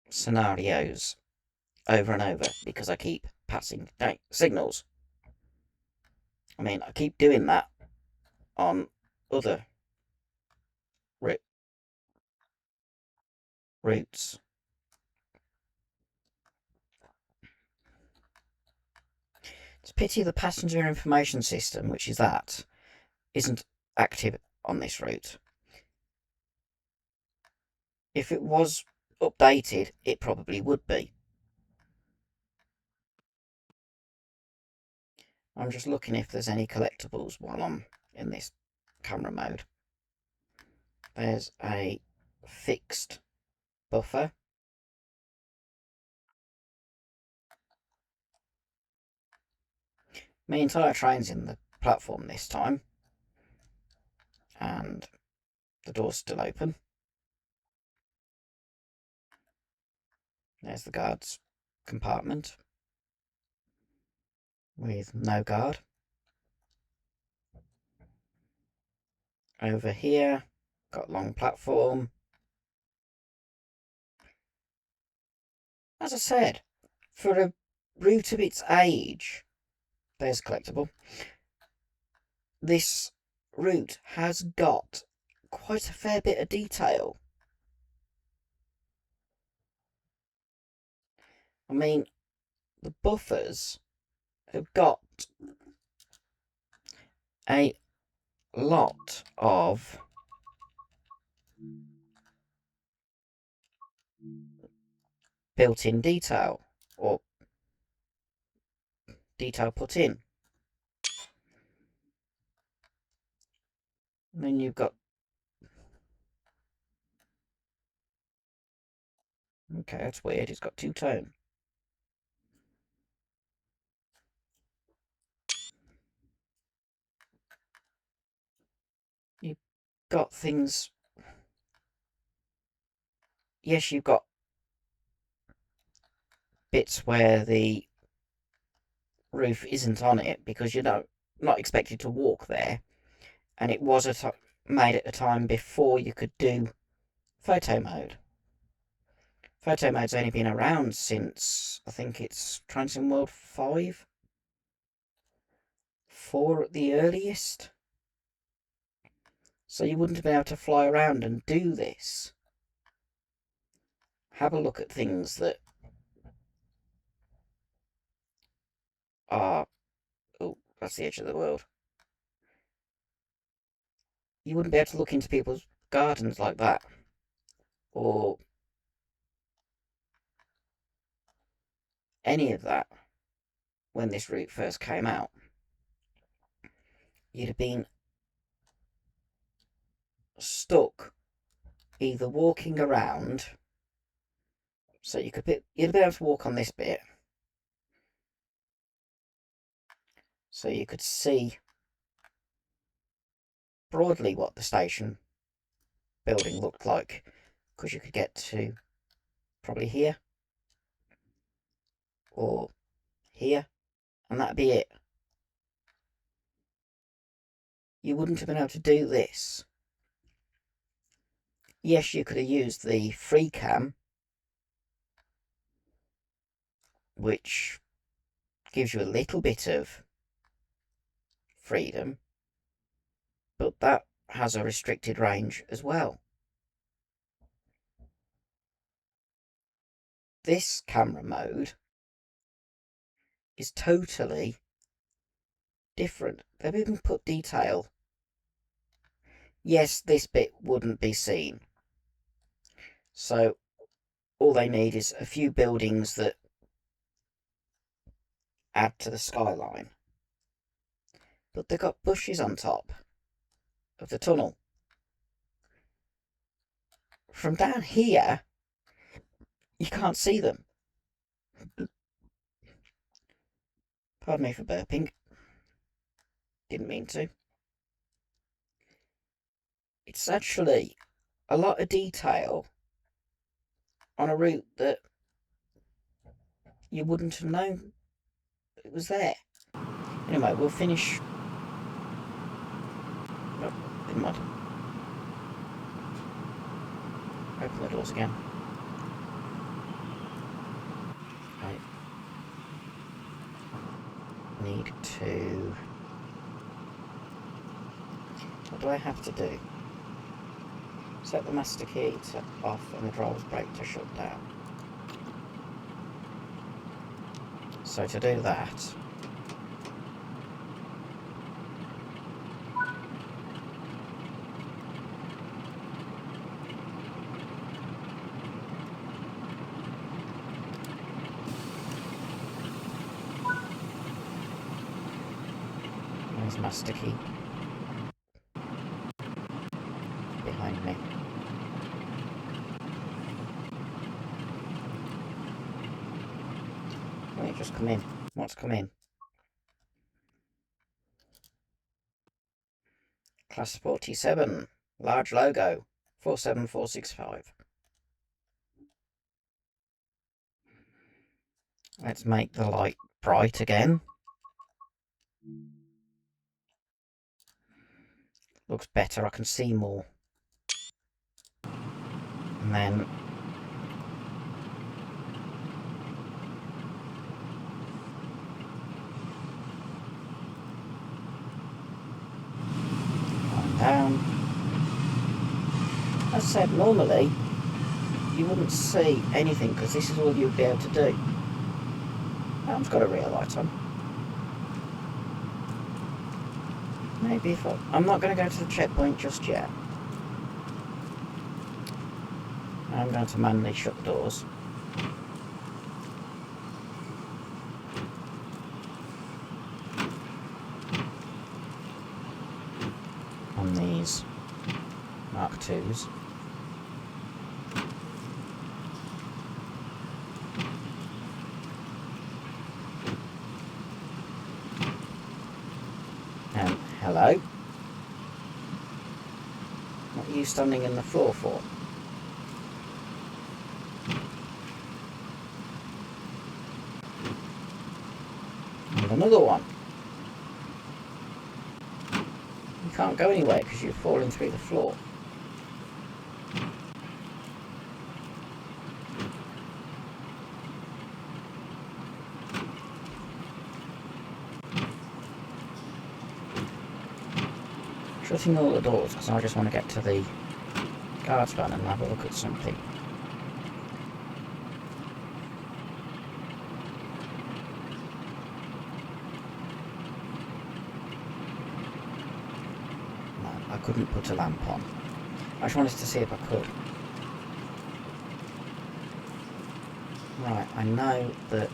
scenarios over and over because I keep passing signals. I mean, I keep doing that on other routes. It's a pity the passenger information system, which is that, isn't active on this route. If it was updated, it probably would be. I'm just looking if there's any collectibles while I'm in this camera mode. There's a fixed buffer. My entire train's in the platform this time, and the door's still open. There's the guard's compartment with no guard. Over here, got long platform. As I said, for a route of its age, there's collectible. This route has got quite a fair bit of detail. I mean, the buffers have got a lot of built-in detail, or detail put in. And then you've got... Okay, that's weird. It's got two-tone. You've got things... Yes, you've got bits where the roof isn't on it because you're not expected to walk there. And it was made at a time before you could do photo mode. Photo mode's only been around since, I think it's Transcend World 5? 4 at the earliest. So you wouldn't have been able to fly around and do this. Have a look at things that are... Oh, that's the edge of the world. You wouldn't be able to look into people's gardens like that. Or any of that when this route first came out. You'd have been stuck either walking around, so you'd be able to walk on this bit, so you could see broadly what the station building looked like, because you could get to probably here or here, and that'd be it. You wouldn't have been able to do this. Yes, you could have used the free cam, which gives you a little bit of freedom, but that has a restricted range as well. This camera mode is totally different. They've even put detail. Yes, this bit wouldn't be seen. So all they need is a few buildings that add to the skyline. But they've got bushes on top of the tunnel. From down here, you can't see them. Pardon me for burping. Didn't mean to. It's actually a lot of detail on a route that you wouldn't have known it was there. Anyway, we'll finish. Oh, didn't mind. Open the doors again. I need to... What do I have to do? Set the master key to off and the driver's brake to shut down. So to do that... Where's master key? Behind me. Wait, just come in. What's come in? Class 47. Large logo. 47465. Let's make the light bright again. Looks better, I can see more. And then... down. As I said, normally you wouldn't see anything because this is all you'd be able to do. I've got a rear light on. Maybe if I'm not going to go to the checkpoint just yet. I'm going to manually shut the doors. On these Mark IIs. And hello. What are you standing in the floor for? And another one. You can't go anywhere because you're falling through the floor. Shutting all the doors because I just want to get to the guard's van and have a look at something. No, I couldn't put a lamp on. I just wanted to see if I could. Right, I know that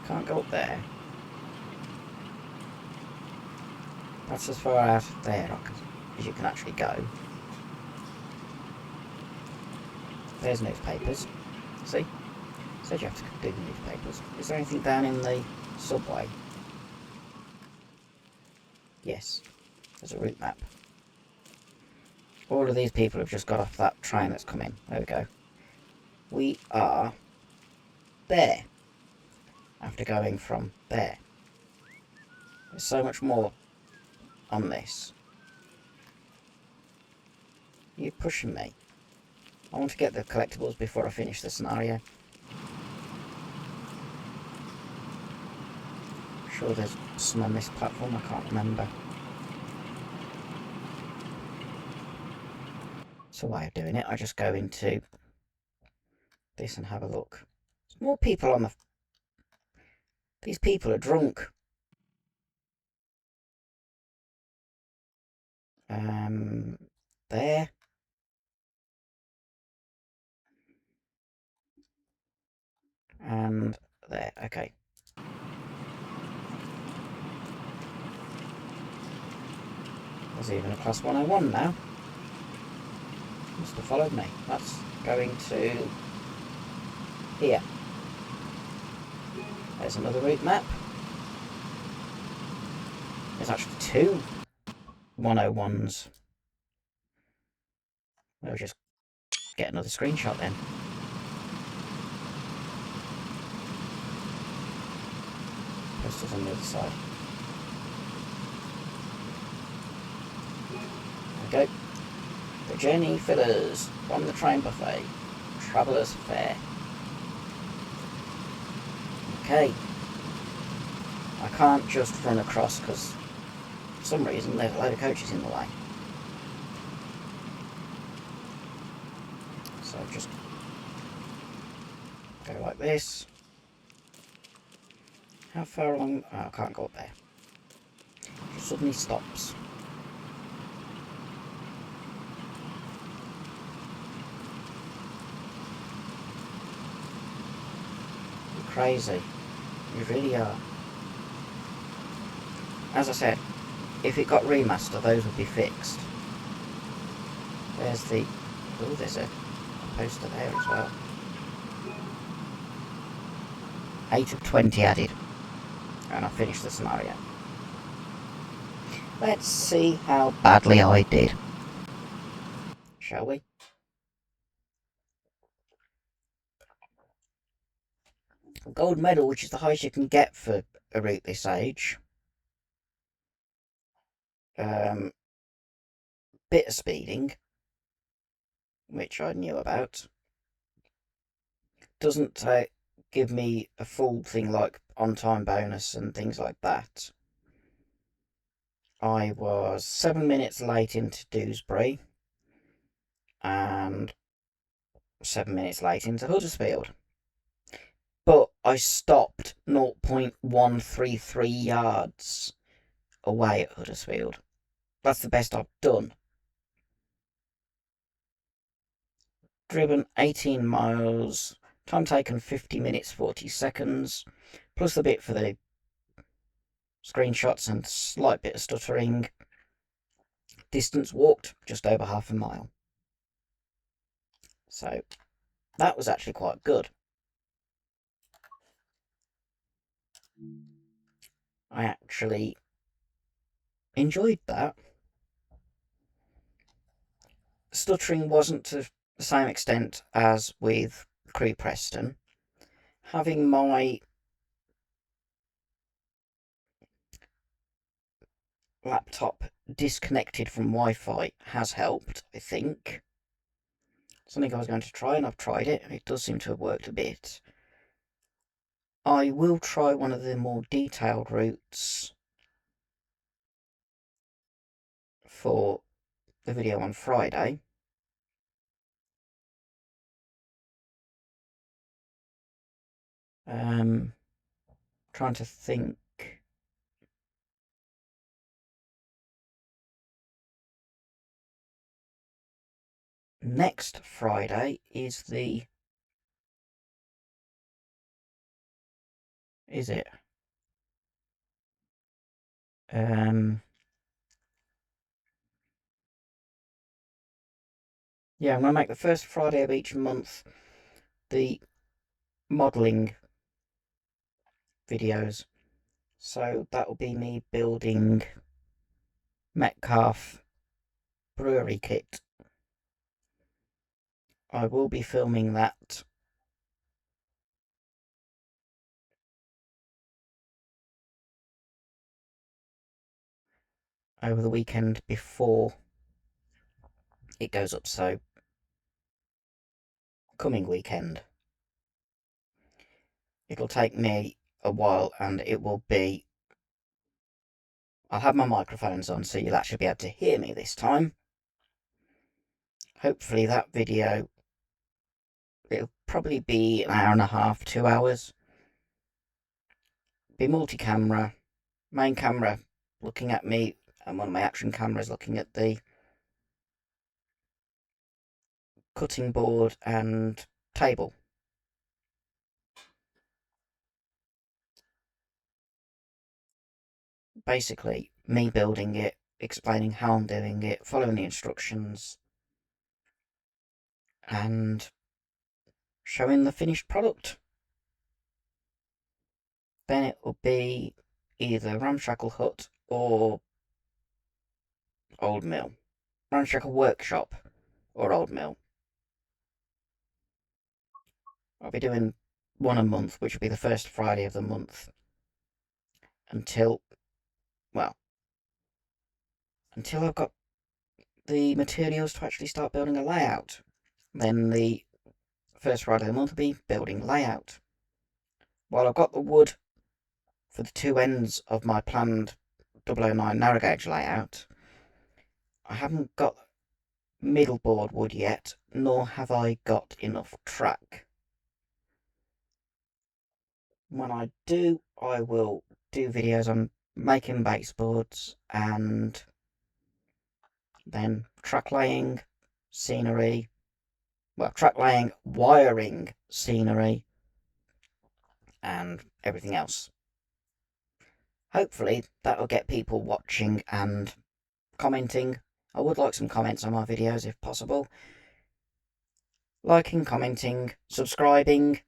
can't go up there. That's as far out there as you can actually go. There's newspapers. See? Said you have to do the newspapers. Is there anything down in the subway? Yes. There's a route map. All of these people have just got off that train that's come in. There we go. We are there. After going from there. There's so much more on this. You're pushing me. I want to get the collectibles before I finish the scenario. Sure there's some on this platform, I can't remember. It's a way of doing it. I just go into this and have a look. There's more people on the... These people are drunk. There. And there, okay. There's even a class 101 now. Must have followed me. That's going to here. There's another route map. There's actually two 101s. We'll just get another screenshot then. Posters on the other side. There we go. The journey fillers from the train buffet. Traveller's fare. Okay. I can't just run across because for some reason there's a load of coaches in the way. So just go like this. How far along? Oh, I can't go up there. It suddenly stops. You're crazy. You really are. As I said, if it got remastered, those would be fixed. There's the... Oh, there's a poster there as well. 8 of 20 added. And I finished the scenario. Let's see how badly I did. Shall we? A gold medal, which is the highest you can get for a route this age. Bit of speeding, which I knew about. Doesn't give me a full thing like on-time bonus and things like that. I was 7 minutes late into Dewsbury and 7 minutes late into Huddersfield. But I stopped 0.133 yards away at Huddersfield. That's the best I've done. Driven 18 miles, time taken 50 minutes 40 seconds, plus the bit for the screenshots and slight bit of stuttering. Distance walked, just over half a mile. So that was actually quite good. I actually enjoyed that. Stuttering wasn't to the same extent as with Crew Preston. Having my laptop disconnected from Wi-Fi has helped, I think. Something I was going to try, and I've tried it, and it does seem to have worked a bit. I will try one of the more detailed routes for the video on Friday. Trying to think. Next Friday is the... Is it? Yeah, I'm going to make the first Friday of each month the modelling videos. So that will be me building Metcalfe brewery kit. I will be filming that over the weekend before it goes up, so coming weekend. It'll take me a while and it will be... I'll have my microphones on so you'll actually be able to hear me this time. Hopefully that video, it'll probably be an hour and a half, 2 hours. Be multi-camera, main camera looking at me and one of my action cameras looking at the cutting board and table. basically me building it, explaining how I'm doing it, following the instructions, and showing the finished product. Then it will be either Ramshackle Hut or Old Mill. Ramshackle Workshop or Old Mill. I'll be doing one a month, which will be the first Friday of the month. Until I've got the materials to actually start building a layout. Then the first Friday of the month will be building layout. While I've got the wood for the two ends of my planned 009 narrow gauge layout, I haven't got middle board wood yet, nor have I got enough track. When I do, I will do videos on making baseboards and then track laying, scenery, track laying, wiring, scenery, and everything else. Hopefully that'll get people watching and commenting. I would like some comments on my videos if possible. Liking, commenting, subscribing,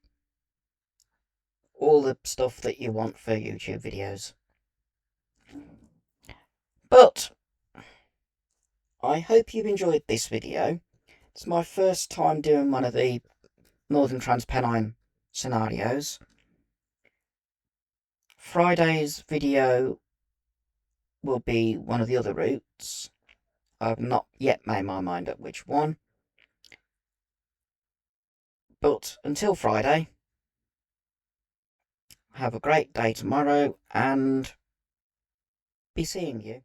all the stuff that you want for YouTube videos. But I hope you've enjoyed this video. It's my first time doing one of the Northern Trans Pennine scenarios. Friday's video will be one of the other routes. I've not yet made my mind up which one. But until Friday, have a great day tomorrow and be seeing you.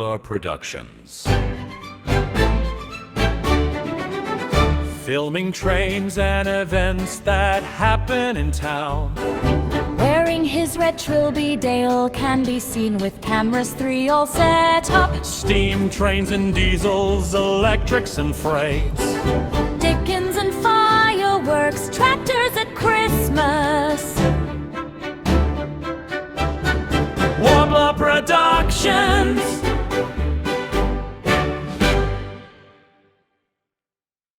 Warbler Productions. Filming trains and events that happen in town. Wearing his red trilby, Dale can be seen with cameras 3 all set up. Steam trains and diesels, electrics and freights. Dickens and fireworks, tractors at Christmas. Warbler Productions.